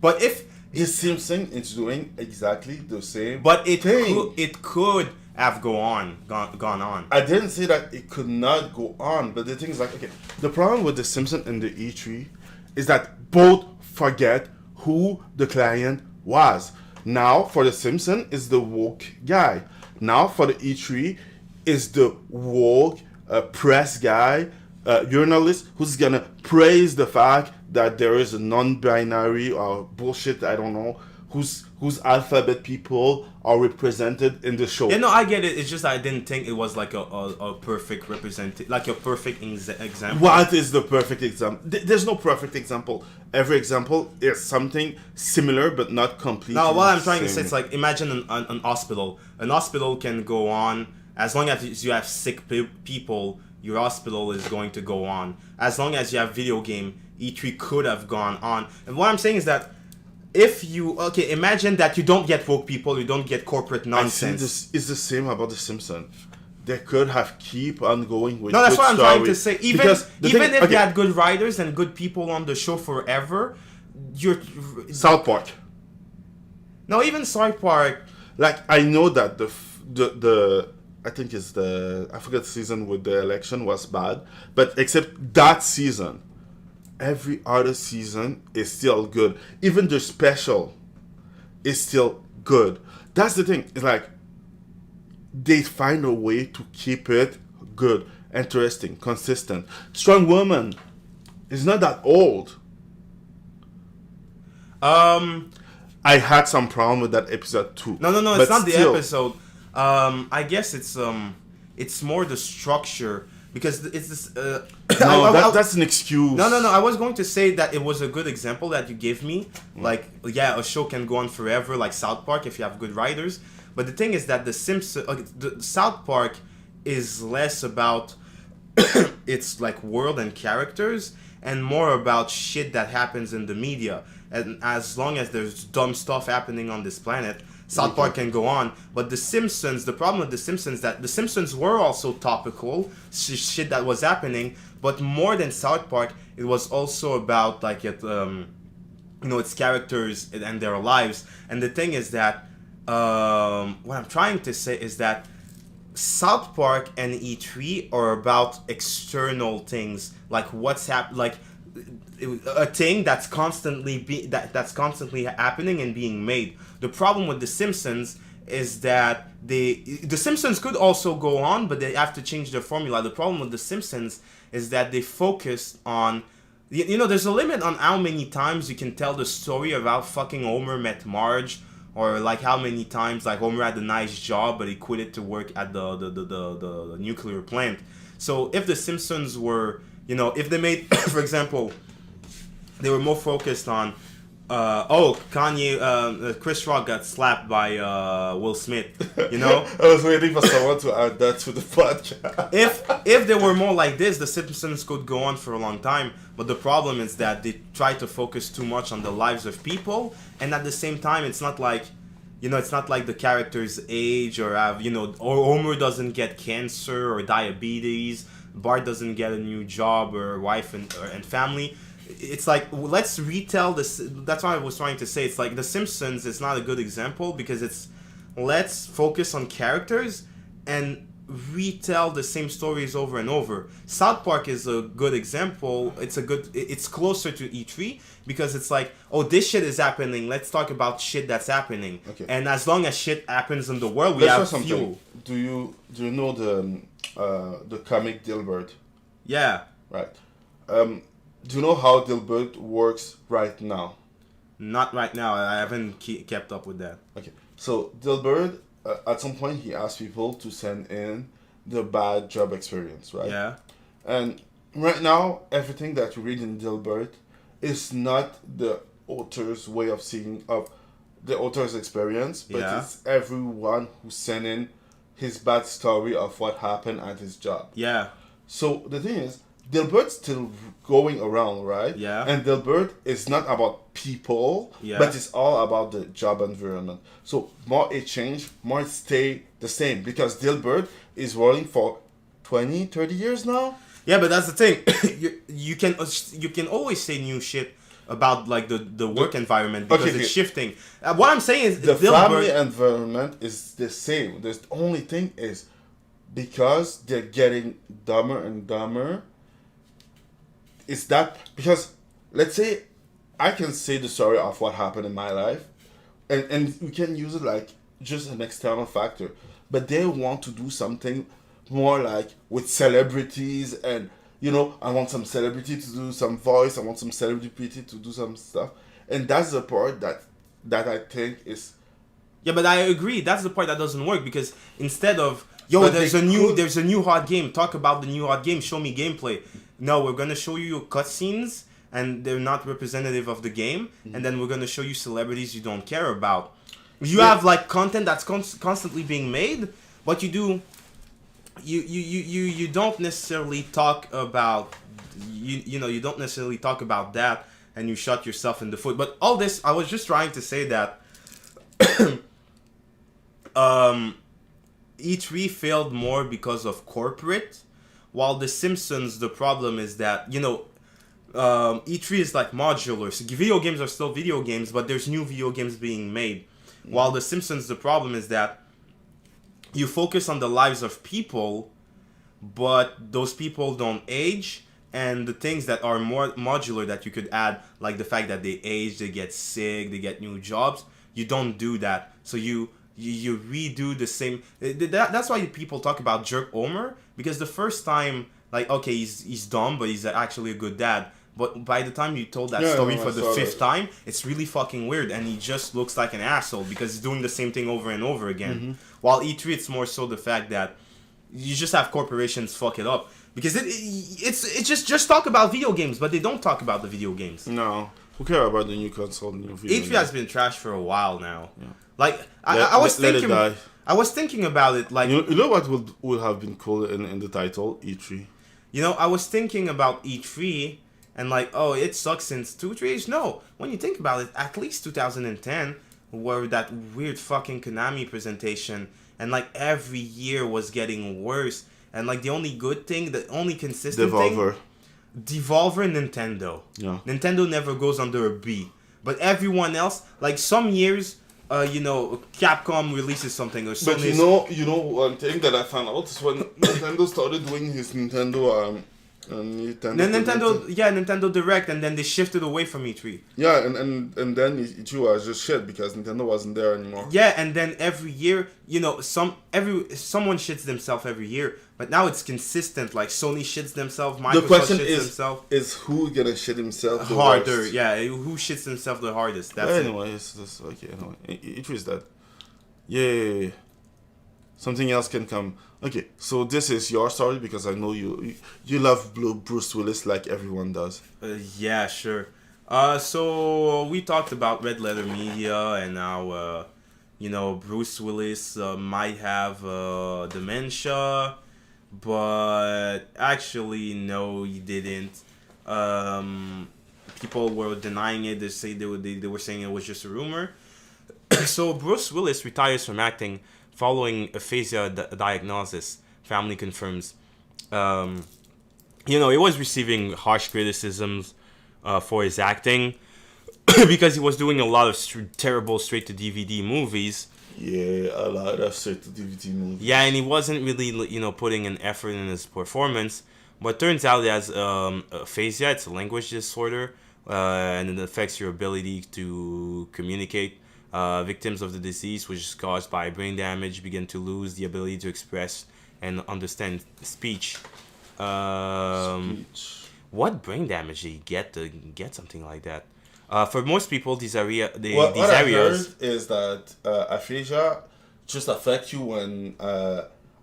But if The Simpsons is doing exactly the same it thing. it could have gone on. I didn't say that it could not go on, but the thing is like, okay, the problem with The Simpsons and the E3 is that both forget who the client was. Now for The Simpsons is the woke guy. Now for the E3 is the woke press guy, journalist who's gonna praise the fact that there is a non-binary or bullshit, I don't know, whose alphabet people are represented in the show. Yeah, no, I get it. It's just I didn't think it was like a perfect like a perfect example. What is the perfect example? There's no perfect example. Every example is something similar but not completely. Now, what I'm trying to same. say is like, imagine an hospital. An hospital can go on as long as you have sick people. Your hospital is going to go on. As long as you have video game, E3 could have gone on. And what I'm saying is that if you imagine that you don't get woke people, you don't get corporate I nonsense. think this is the same about The Simpsons. They could have keep on going with. No, that's good what I'm trying to story. say. Even Because the thing- if okay, you had good writers and good people on the show forever, you're South Park. no, even South Park. Like I know that the I think it's I forget the season with the election was bad, but except that season, every other season is still good. Even the special is still good. That's the thing. It's like they find a way to keep it good, interesting, consistent. Strong Woman is not that old. I had some problem with that episode too. No, but it's not the still, episode. I guess it's more the structure because it's this. No, that's an excuse. No. I was going to say that it was a good example that you gave me. Like, yeah, a show can go on forever, like South Park, if you have good writers. But the thing is that the South Park is less about its like world and characters and more about shit that happens in the media. And as long as there's dumb stuff happening on this planet, South Park can go on. But The Simpsons, the problem with The Simpsons, that The Simpsons were also topical, shit that was happening, but more than South Park, it was also about like its characters and their lives. And the thing is that what I'm trying to say is that South Park and E3 are about external things, like what's like a thing that's constantly that's constantly happening and being made. The problem with The Simpsons is that The Simpsons could also go on, but they have to change their formula. The problem with The Simpsons is that they focus on, there's a limit on how many times you can tell the story of how fucking Homer met Marge, or like how many times like Homer had a nice job but he quit it to work at the nuclear plant. So if The Simpsons were, if they made, for example, they were more focused on Chris Rock got slapped by Will Smith, I was waiting for someone to add that to the podcast. if they were more like this, The Simpsons could go on for a long time. But the problem is that they try to focus too much on the lives of people, and at the same time, it's not like, it's not like the characters age or have, or Homer doesn't get cancer or diabetes, Bart doesn't get a new job or wife and family. It's like, let's retell this. That's what I was trying to say. It's like The Simpsons is not a good example because let's focus on characters and retell the same stories over and over. South Park is a good example. It's closer to E3 because it's like, this shit is happening. Let's talk about shit that's happening. Okay. And as long as shit happens in the world, we Let's have try fuel. Do you know the comic Dilbert? Yeah. Right. Do you know how Dilbert works right now? Not right now. I haven't kept up with that. Okay. So Dilbert, at some point, he asked people to send in the bad job experience, right? Yeah. And right now, everything that you read in Dilbert is not the author's way of seeing of the author's experience, but Yeah. it's everyone who sent in his bad story of what happened at his job. Yeah. So the thing is, Dilbert's still going around, right? Yeah. And Dilbert is not about people, Yeah. but it's all about the job environment. So more it change, more it stay the same because Dilbert is rolling for 20, 30 years now. Yeah, but that's the thing. you can always say new shit about like the work environment because Okay. it's shifting. What I'm saying is The Dilbert- family environment is the same. The only thing is because they're getting dumber and dumber. Is that because let's say I can say the story of what happened in my life, and we can use it like just an external factor, but they want to do something more like with celebrities and I want some celebrity to do some voice, I want some celebrity to do some stuff, and that's the part that I think is. Yeah, but I agree. That's the part that doesn't work because instead of But there's they there's a new hot game. Talk about the new hot game. Show me gameplay. No, we're gonna show you cutscenes and they're not representative of the game, and then we're gonna show you celebrities you don't care about. You have like content that's constantly being made. What you do, you don't necessarily talk about you don't necessarily talk about that, and you shot yourself in the foot. But all this, I was just trying to say that. E3 failed more because of corporate, while The Simpsons, the problem is that, E3 is like modular. So video games are still video games, but there's new video games being made. While The Simpsons, the problem is that you focus on the lives of people, but those people don't age, and the things that are more modular that you could add, like the fact that they age, they get sick, they get new jobs, you don't do that. So you redo the same. That's why people talk about Jerk Omer, because the first time, like, okay, he's dumb, but he's actually a good dad. But by the time you told that story for the fifth time, it's really fucking weird, and he just looks like an asshole because he's doing the same thing over and over again. Mm-hmm. While E3, it's more so the fact that you just have corporations fuck it up, because it's just talk about video games, but they don't talk about the video games. No, who care about the new console, new video E3 games? has been trash for a while now. Yeah. Like Let it die. I was thinking about it. Like You know what would have been cool in the title E3? I was thinking about E3 and like, oh, it sucks since 2-3 years. No, when you think about it, at least 2010 were that weird fucking Konami presentation, and like every year was getting worse. And like the only good thing, the only consistent Devolver. Devolver and Nintendo. Yeah. Nintendo never goes under a B. But everyone else, like some years, Capcom releases something or But Sony. you know one thing that I found out is when Nintendo started doing his Nintendo Nintendo Direct, and then they shifted away from E3. Yeah, and then it was just shit because Nintendo wasn't there anymore. Yeah, and then every year, someone shits themselves every year, but now it's consistent. Like Sony shits themselves, Microsoft The question shits is themselves. is who gonna shit himself the Harder, worst? yeah. Who shits themselves the hardest? That's Anyway, it's okay. Anyway, it was that. Yeah. Something else can come. Okay, so this is your story because I know you love Bruce Willis like everyone does. Yeah, sure. So we talked about Red Letter Media and how Bruce Willis might have dementia, but actually no, he didn't. People were denying it. They were saying it was just a rumor. So Bruce Willis retires from acting following aphasia diagnosis. Family confirms. He was receiving harsh criticisms for his acting because he was doing a lot of terrible straight-to-DVD movies. Yeah, a lot of straight-to-DVD movies. Yeah, and he wasn't really, putting an effort in his performance. But turns out he has aphasia. It's a language disorder, and it affects your ability to communicate. Victims of the disease, which is caused by brain damage, begin to lose the ability to express and understand speech. What brain damage did he get to get something like that? For most people, these areas... What I heard is that aphasia just affects you when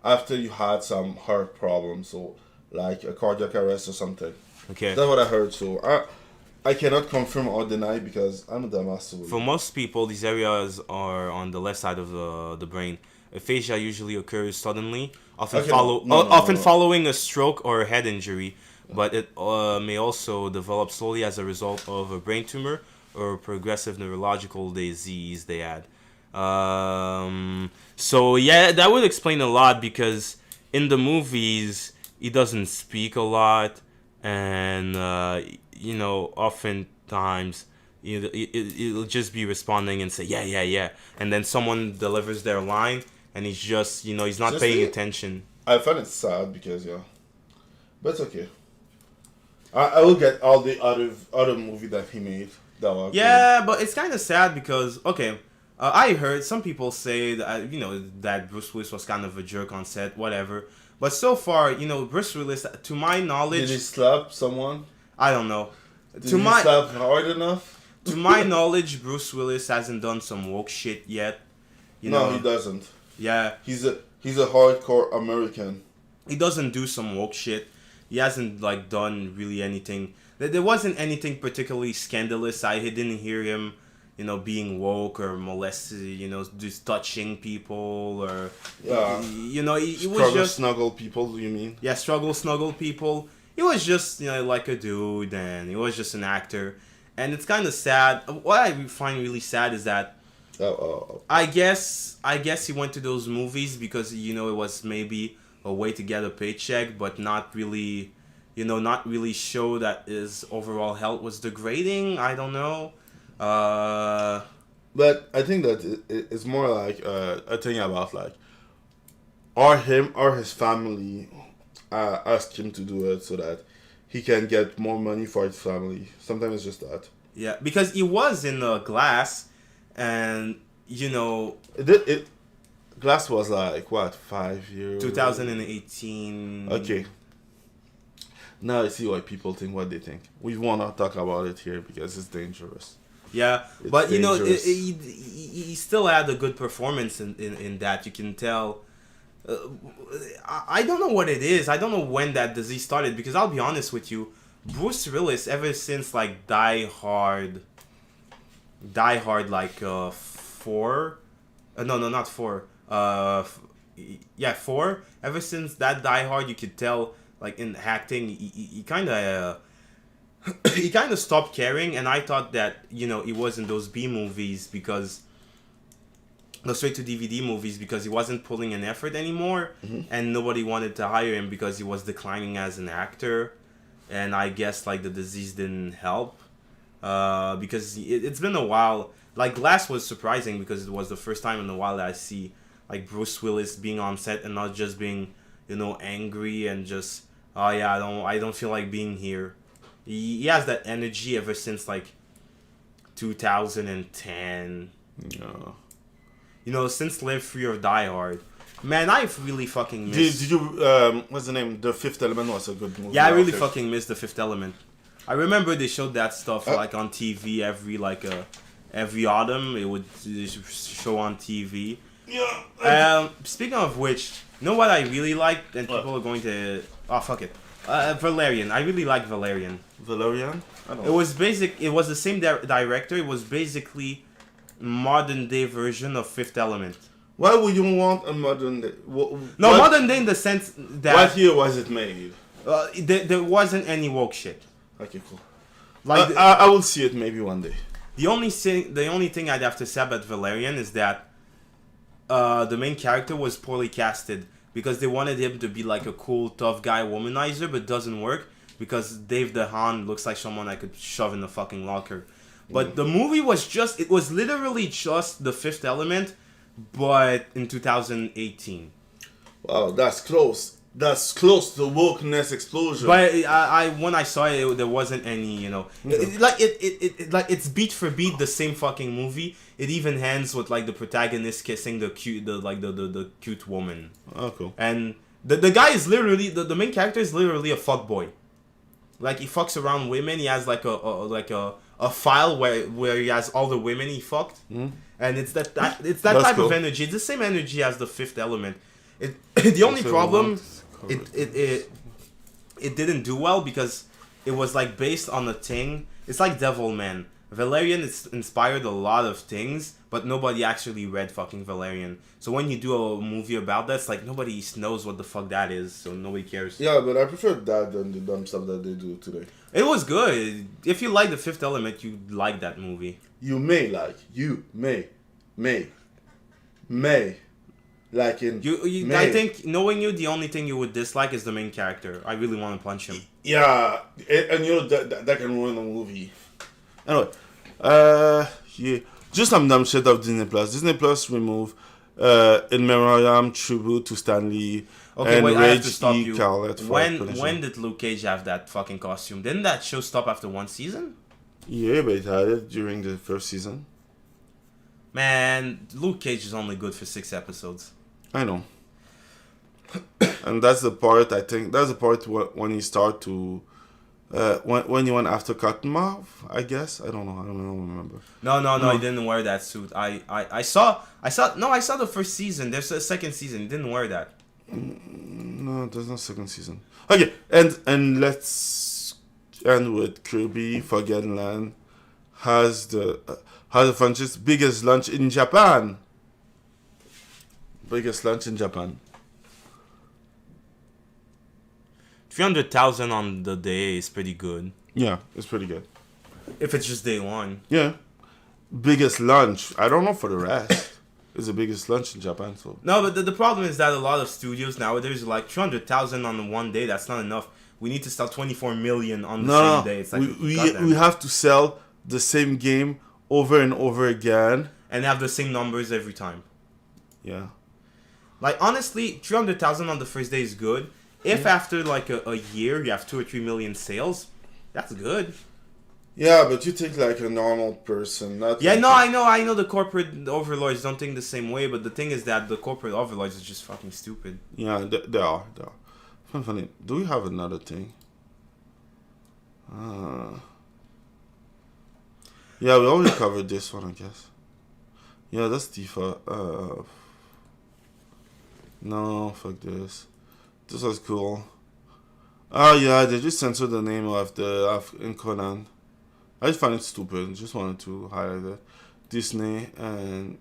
after you had some heart problems, so like a cardiac arrest or something. Okay. That's what I heard, so I cannot confirm or deny because I'm a dumbass. So for most people, these areas are on the left side of the brain. Aphasia usually occurs suddenly, often following a stroke or a head injury. but it may also develop slowly as a result of a brain tumor or progressive neurological disease, they add. So yeah, that would explain a lot, because in the movies he doesn't speak a lot, and oftentimes it'll just be responding and say yeah, and then someone delivers their line and he's just he's not paying attention. I find it sad because but it's okay. I will get all the other movie that he made that were Yeah, but it's kind of sad because I heard some people say that that Bruce Willis was kind of a jerk on set, whatever. But so far, Bruce Willis, to my knowledge, did he slap someone? I don't know. Did he slap hard enough? To my knowledge, Bruce Willis hasn't done some woke shit yet. No, he doesn't. Yeah, he's a hardcore American. He doesn't do some woke shit. He hasn't done really anything. There wasn't anything particularly scandalous. I didn't hear him, being woke or molested, just touching people or he was just snuggle people. You mean? Yeah, snuggle people. He was just like a dude, and he was just an actor, and it's kind of sad. What I find really sad is that I guess he went to those movies because it was maybe a way to get a paycheck, but not really show that his overall health was degrading. I don't know. But I think that it's more like a thing about or him or his family ask him to do it so that he can get more money for his family. Sometimes it's just that. Yeah, because he was in Glass, and Glass was 5 years? 2018. Okay. Now I see why people think what they think. We want to talk about it here because it's dangerous. Yeah, it's but dangerous. He still had a good performance in that. You can tell. I don't know what it is. I don't know when that disease started, because I'll be honest with you, Bruce Willis, ever since Die Hard 4. No, not 4. 4. Ever since that Die Hard, you could tell in acting he kind of he kind of stopped caring, and I thought that he was in those B movies, because those straight to DVD movies, because he wasn't pulling an effort anymore, and nobody wanted to hire him because he was declining as an actor, and I guess the disease didn't help, because it's been a while. Glass was surprising because it was the first time in a while that I see Bruce Willis being on set and not just being angry and just I don't feel like being here. He has that energy ever since 2010. Yeah. Since Live Free or Die Hard. Man, I've really fucking missed. Did you what's the name? The Fifth Element was a good movie. Yeah, I really fucking missed The Fifth Element. I remember they showed that stuff on TV every autumn. It would show on TV. Yeah. Speaking of which, you know what I really liked, and people are going to fuck it. Valerian. I really like Valerian. Valerian? I don't know. It was the same director. It was basically modern day version of Fifth Element. Why would you want a modern day? Modern day in the sense that what year was it made? There wasn't any woke shit. Okay, cool. I will see it maybe one day. The only thing I'd have to say about Valerian is that the main character was poorly casted, because they wanted him to be a cool, tough guy womanizer, but doesn't work because Dave DeHaan looks like someone I could shove in the fucking locker. But the movie was literally just The Fifth Element, but in 2018. Wow, that's close. That's close to wokeness explosion. But when I saw it, there wasn't any, it's beat for beat the same fucking movie. It even ends with the protagonist kissing the cute woman. Oh, cool. And the guy is literally the main character is literally a fuckboy. He fucks around women. He has a file where he has all the women he fucked, and it's that type cool. of energy. It's the same energy as The Fifth Element. The only problem, it didn't do well because it was based on a thing. It's like Devilman. Valerian is inspired a lot of things, but nobody actually read fucking Valerian. So when you do a movie about that, it's like nobody knows what the fuck that is, so nobody cares. Yeah, but I prefer that than the dumb stuff that they do today. It was good. If you like The Fifth Element, you like that movie. You may like like in I think knowing you, the only thing you would dislike is the main character. I really want to punch him. Yeah, and you know that can ruin a movie. Anyway, yeah, just some dumb shit of Disney Plus. Disney Plus remove in memoriam tribute to Stanley. Okay, and wait, I have to Rage stop E. you. Carlet for punishment. When did Luke Cage have that fucking costume? Didn't that show stop after one season? Yeah, but it had it during the first season. Man, Luke Cage is only good for 6 episodes. I know. And that's the part, I think, that's the part when he start to, when he went after Cottonmouth, I guess. I don't remember. No, he didn't wear that suit. I saw the first season. There's a second season. He didn't wear that. No, there's no second season. Okay, and let's end with Kirby Forgotten Land has the franchise's biggest launch in Japan. Biggest launch in Japan. 300,000 on the day is pretty good. Yeah, it's pretty good. If it's just day one. Yeah. Biggest launch. I don't know for the rest. It's the biggest launch in Japan. So No, but the problem is that a lot of studios nowadays are like 300,000 on one day. That's not enough. We need to sell 24 million on the same day. It's like we have to sell the same game over and over again. And have the same numbers every time. Yeah. Like, honestly, 300,000 on the first day is good. If after, like, a year you have 2 or 3 million sales, that's good. Yeah, but you think like a normal person. Not Yeah, like no, I know the corporate overlords don't think the same way, but the thing is that the corporate overlords is just fucking stupid. Yeah, they are. Funny. Do we have another thing? Yeah, we already covered this one, I guess. Yeah, that's Tifa. No, fuck this. This was cool. Oh yeah, they just censored the name of in Conan. I just find it stupid. Just wanted to highlight it. Disney and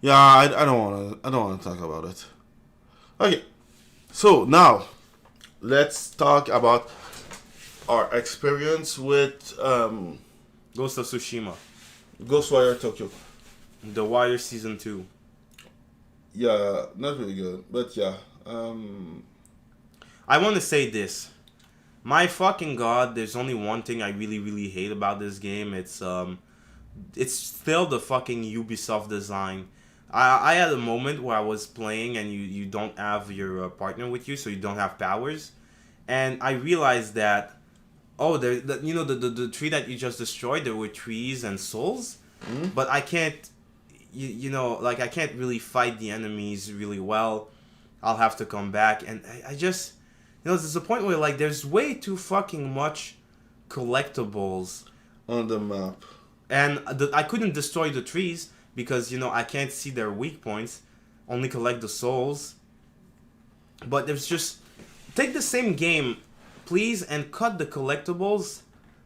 yeah, I don't wanna talk about it. Okay, so now let's talk about our experience with Ghost of Tsushima. GhostWire Tokyo. The Wire Season 2. Yeah, not really good, but yeah. I want to say this. My fucking god, there's only one thing I really, really hate about this game. It's still the fucking Ubisoft design. I had a moment where I was playing and you don't have your partner with you, so you don't have powers. And I realized that, the tree that you just destroyed, there were trees and souls. But I can't, I can't really fight the enemies really well. I'll have to come back. And I just, there's a point where, like, there's way too fucking much collectibles On the map. and I couldn't destroy the trees because, I can't see their weak points. Only collect the souls. But there's just... Take the same game, please, and cut the collectibles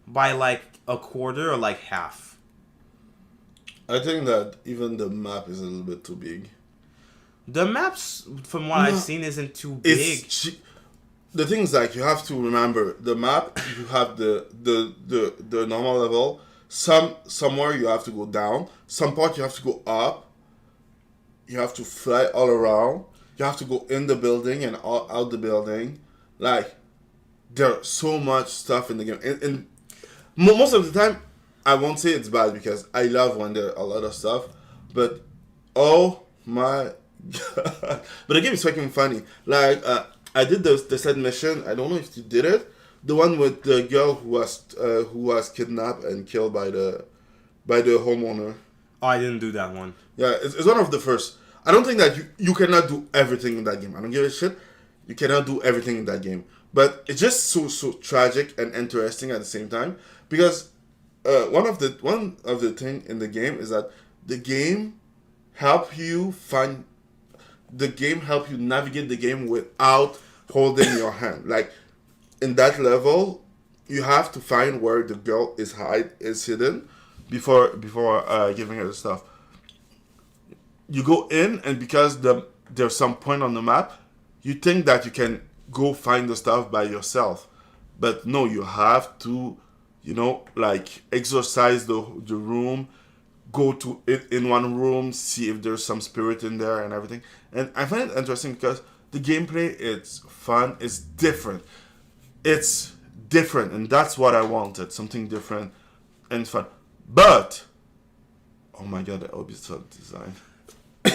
by, like, a quarter or, like, half. I think that even the map is a little bit too big. The maps, from what I've seen, isn't too big. The thing is, like, you have to remember, the map, you have the normal level. Somewhere you have to go down. Some part you have to go up. You have to fly all around. You have to go in the building and out the building. Like, there's so much stuff in the game. And most of the time, I won't say it's bad because I love when there are a lot of stuff. But, oh my god. But the game is fucking funny. Like, I did the side mission. I don't know if you did it. The one with the girl who was kidnapped and killed by the homeowner. Oh, I didn't do that one. Yeah, it's one of the first. I don't think that you cannot do everything in that game. I don't give a shit. You cannot do everything in that game. But it's just so tragic and interesting at the same time. Because one of the thing in the game is that the game help you navigate the game without holding your hand. Like, in that level, you have to find where the girl is hidden before giving her the stuff. You go in, and because there's some point on the map, you think that you can go find the stuff by yourself, but no, you have to, like exorcise the room, go to it in one room, see if there's some spirit in there and everything. And I find it interesting because the gameplay, it's fun, it's different, and that's what I wanted, something different and fun. But oh my god, the Ubisoft design.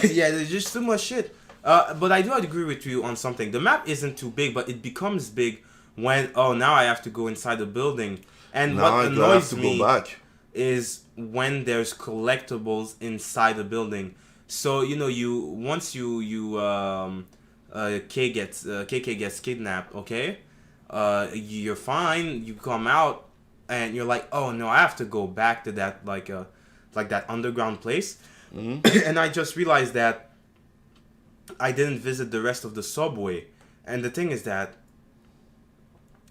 Yeah, there's just too much shit. But I do agree with you on something. The map isn't too big, but it becomes big when now I have to go inside the building. And Now what I annoys have to me go back. is when there's collectibles inside the building. So KK gets kidnapped. Okay, you're fine. You come out and you're like, oh no, I have to go back to that like that underground place. Mm-hmm. And I just realized that I didn't visit the rest of the subway. And the thing is that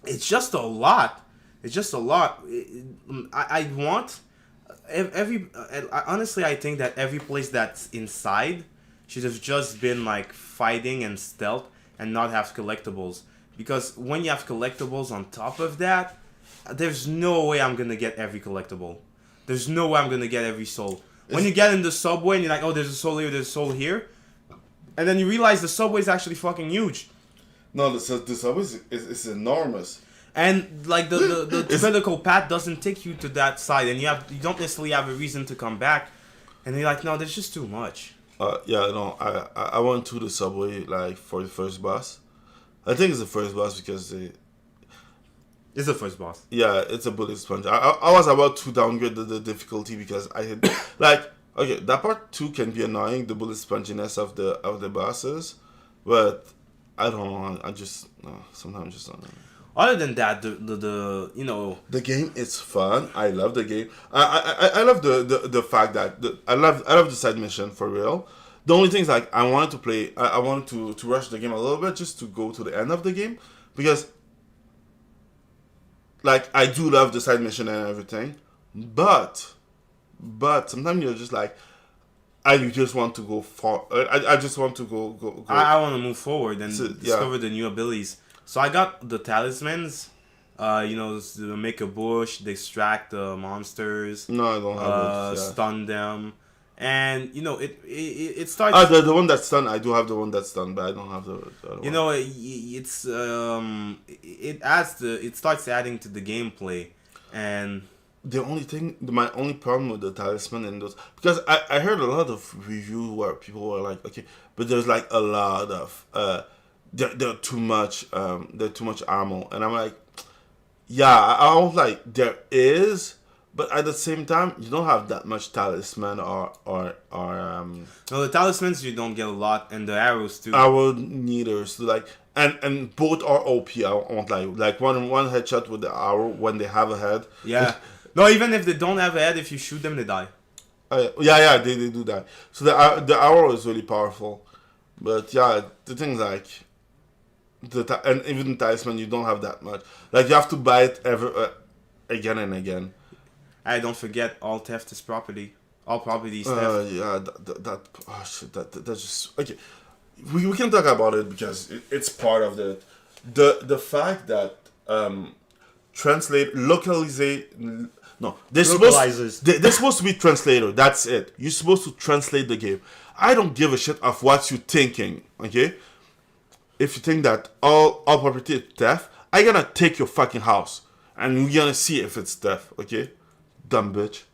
it's just a lot. It's just a lot. I want honestly, I think that every place that's inside should have just been like fighting and stealth and not have collectibles. Because when you have collectibles on top of that, there's no way I'm gonna get every collectible. There's no way I'm gonna get every soul. When you get in the subway and you're like, oh, there's a soul here, there's a soul here, and then you realize the subway is actually fucking huge. No, the subway is enormous. And like the critical path doesn't take you to that side, and you don't necessarily have a reason to come back. And you're like, no, there's just too much. I went to the subway like for the first boss. I think it's the first boss because It's the first boss. Yeah, it's a bullet sponge. I was about to downgrade the difficulty because I had okay, that part 2 can be annoying, the bullet sponginess of the bosses, but I don't know. I just sometimes just don't know. Other than that, the game is fun. I love the game. I love the fact that I love the side mission for real. The only thing is like I wanted to play. I wanted to rush the game a little bit just to go to the end of the game because like I do love the side mission and everything, but sometimes you're just like I just want to go far. I just want to go. I want to move forward and discover the new abilities. So I got the talismans, to make a bush, distract the monsters. No, I don't have it. Yeah. Stun them, and it starts. The one that's stunned. I do have the one that's stunned, but I don't have the other one. It starts adding to the gameplay, and my only problem with the talisman and those, because I heard a lot of reviews where people were like, okay, but there's like a lot of they're too much ammo, and I'm like, yeah, I was like, there is, but at the same time you don't have that much talisman or no, the talismans you don't get a lot, and the arrows too. Arrow neither, so like and both are OP. I want like one headshot with the arrow when they have a head. Yeah. No, even if they don't have a head, if you shoot them, they die. Yeah, they do that. So the arrow is really powerful, but yeah, the thing's like. And even the talisman, you don't have that much. Like you have to buy it again and again. I don't forget, all theft is property. All property is theft. Yeah, that's just okay. We can talk about it because it's part of the fact that they're supposed to be translator. That's it. You're supposed to translate the game. I don't give a shit of what you're thinking. Okay. If you think that all property is theft, I'm gonna take your fucking house and we're gonna see if it's theft, okay? Dumb bitch.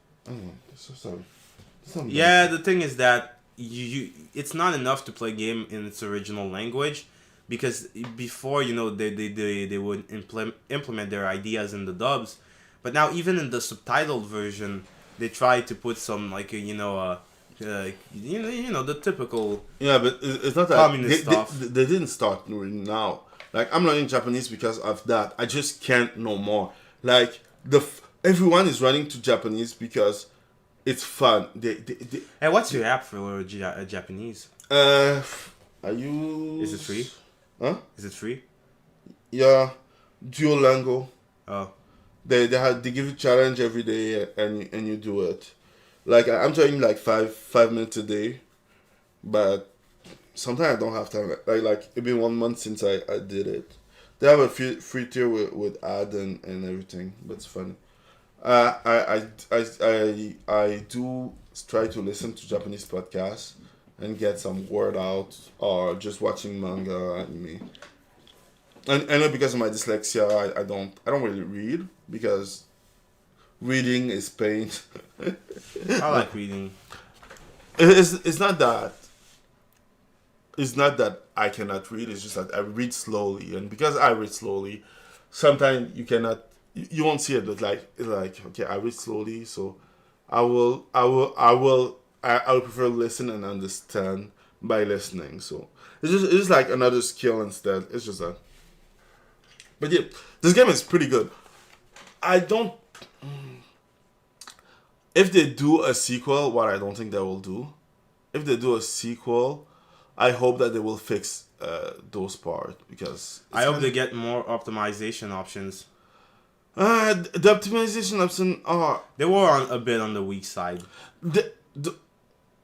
So sorry. Yeah, the thing is that it's not enough to play a game in its original language, because before they would implement their ideas in the dubs, but now even in the subtitled version they try to put some like the typical but it's not that communist stuff. They didn't start now. Like I'm learning Japanese because of that. I just can't no more. Like everyone is running to Japanese because it's fun. Hey, what's your app for Japanese? I use. Is it free? Huh? Is it free? Yeah, Duolingo. Oh. They give you challenge every day and you do it. Like I'm trying like 5 minutes a day, but sometimes I don't have time. Like it's been 1 month since I did it. They have a free tier with ad and everything, but it's funny. I do try to listen to Japanese podcasts and get some word out, or just watching manga, anime. And I know because of my dyslexia, I don't really read because reading is pain. I like reading. It's not that. It's not that I cannot read. It's just that I read slowly, and because I read slowly, sometimes you cannot. You won't see it, but it's like okay, I read slowly, so I will prefer listen and understand by listening. So it's just like another skill instead. It's just that. But yeah, this game is pretty good. I don't. If they do a sequel, what I don't think they will do, if they do a sequel, I hope that they will fix those parts because I hope they get more optimization options. The optimization option are They were a bit on the weak side.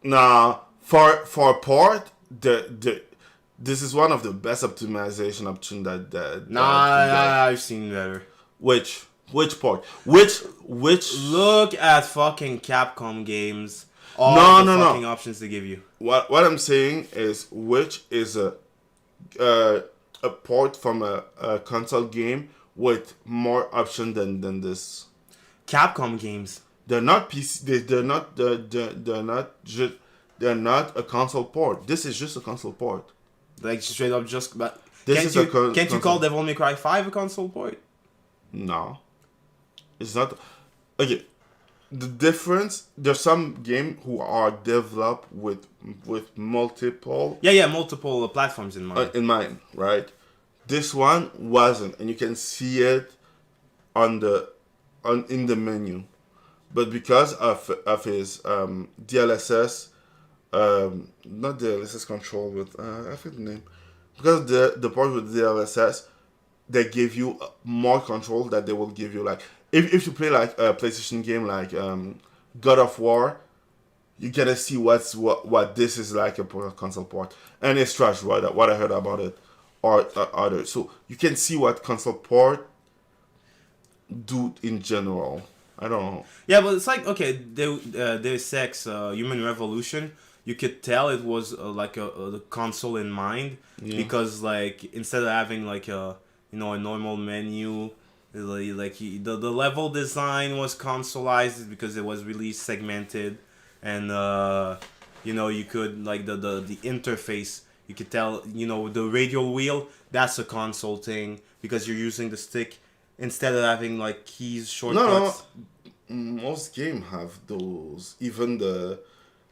Nah, for port, this is one of the best optimization option that I've seen better. Which port? Which Look at fucking Capcom games. No. Fucking options they give you. What I'm saying is which is a port from a console game with more option than this. Capcom games. They're not PC. They're not a console port. This is just a console port. Like straight up just. But This can't you call Devil May Cry 5 a console port? No, it's not. Okay, the difference. There's some game who are developed with multiple. Yeah, multiple platforms in mind. In mind, right? This one wasn't, and you can see it in the menu. But because of his DLSS, not DLSS control, but I forget the name. Because the part with DLSS, they give you more control that they will give you. Like if you play like a PlayStation game like God of War, you get to see what this is like a console port, and it's trash. What I heard about it, or others. So you can see what console port do in general. I don't know. Yeah, but it's like okay, Deus Ex Human Revolution. You could tell it was like a console in mind because like instead of having like a a normal menu, like the level design was consoleized because it was really segmented, and you could like the interface. You could tell the radial wheel, that's a console thing because you're using the stick instead of having like keys shortcuts. No, most games have those. Even the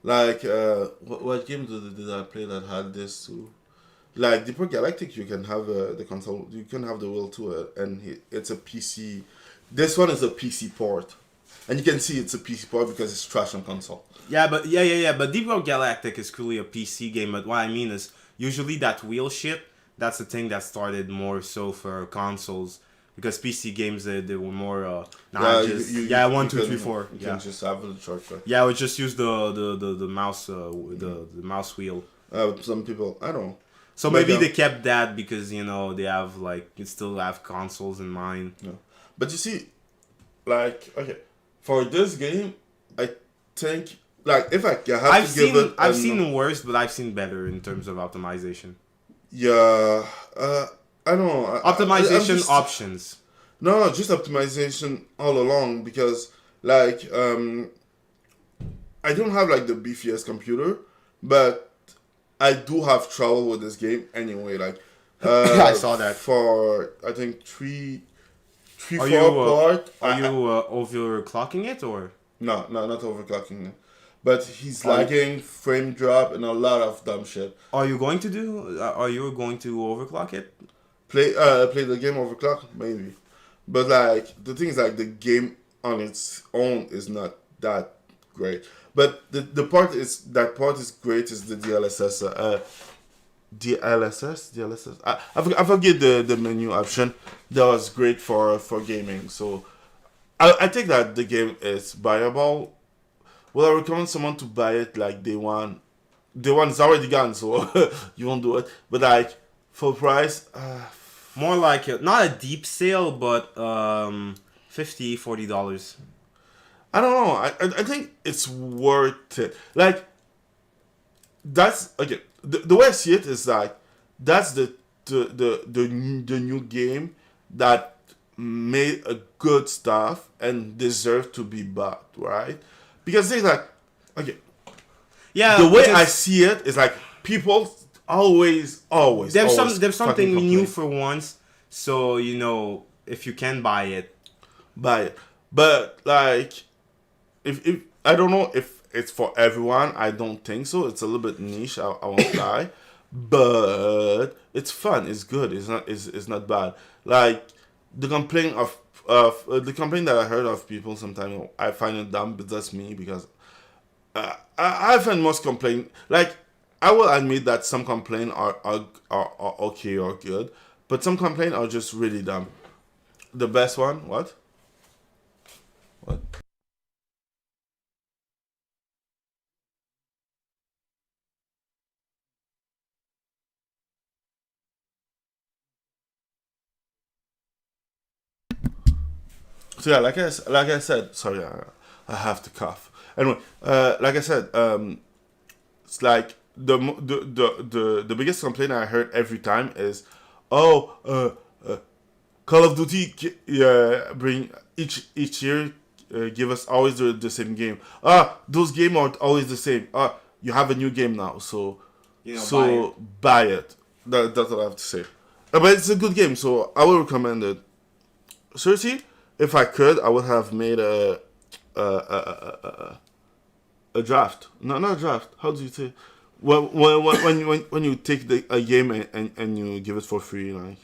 what game did I play that had this too? Like Deeper Galactic, you can have the console. You can have the wheel too, and it's a PC. This one is a PC port, and you can see it's a PC port because it's trash on console. Yeah, but but Deeper Galactic is clearly a PC game. But what I mean is usually that wheel shit. That's the thing that started more so for consoles. Because PC games, they were more, 1, 2, 3, 4. You can just have the shortcut. Yeah, I would just use the mouse, the mouse wheel. Some people, I don't know. So maybe they kept that because, they have, like, you still have consoles in mind. Yeah. But you see, like, okay, for this game, I think, like, if I have to give it... I've seen worse, but I've seen better in terms of optimization. Yeah, I don't know. Optimization options. No, just optimization all along because, like, I don't have, like, the beefiest computer, but I do have trouble with this game anyway. Like, I saw that. For, I think, 4 part. Are you overclocking it, or? No, not overclocking it. But he's lagging, frame drop, and a lot of dumb shit. Are you going to overclock it? Play the game overclock, maybe. But like the thing is like the game on its own is not that great. But the part is great is the DLSS. DLSS. I forget the menu option. That was great for gaming. So I think that the game is buyable. Well, I recommend someone to buy it like day one. Day one is already gone, so you won't do it. But like full price, More like not a deep sale, but $50-$40. I don't know. I think it's worth it. Like that's okay. The way I see it is like that's the new game that made a good stuff and deserve to be bought, right? Because things like okay, Yeah, the way because I see it is like people always there's fucking something new complain. for once. So if you can buy it, Buy it. But like if I don't know if it's for everyone. I don't think so. It's a little bit niche. I won't lie, but it's fun. It's good. It's not bad. Like the complaint the complaint that I heard of people sometimes. I find it dumb, but that's me because I find most complaint like I will admit that some complaint are okay or good, but some complaint are just really dumb. The best one, what? What? So yeah, like I said, sorry, I have to cough. Anyway, like I said, it's like the biggest complaint I heard every time is, oh, Call of Duty, bring each year, give us always the same game. Those games are always the same. You have a new game now, so buy it. That's what I have to say. But it's a good game, so I will recommend it. Seriously, if I could, I would have made a draft. No, not a draft. How do you say? When you take a game and you give it for free, like.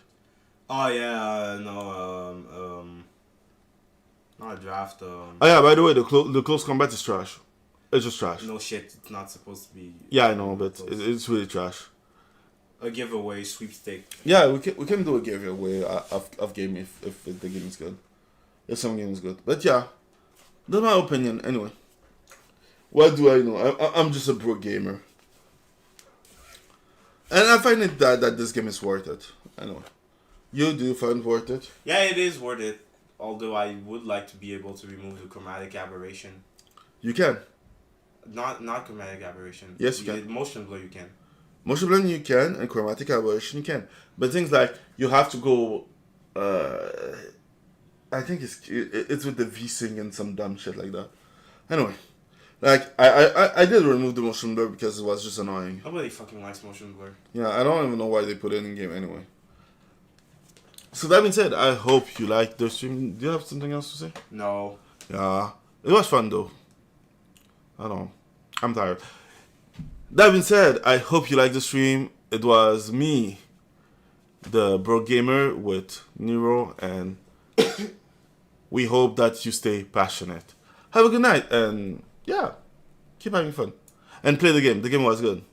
oh yeah, no, not a draft. Oh yeah, by the way, the close combat is trash. It's just trash. No shit, it's not supposed to be. Yeah, I know, but it's really trash. A giveaway sweepstake. Yeah, we can do a giveaway of game if the game is good. If some game is good. But yeah, that's my opinion anyway. What do I know? I'm just a broke gamer. And I find it that this game is worth it. Anyway. You do find worth it? Yeah, it is worth it. Although I would like to be able to remove the chromatic aberration. You can. Not chromatic aberration. Yes, you can. Motion blur you can. Motion blur you can, and chromatic aberration you can. But things like you have to go. I think it's with the V-Sync and some dumb shit like that. Anyway, like I did remove the motion blur because it was just annoying. Nobody fucking likes motion blur. Yeah, I don't even know why they put it in game anyway. So that being said, I hope you liked the stream. Do you have something else to say? No. Yeah, it was fun though. I don't know. I'm tired. That being said, I hope you liked the stream. It was me, the Bro Gamer with Nero, and we hope that you stay passionate. Have a good night, and yeah, keep having fun. And play the game. The game was good.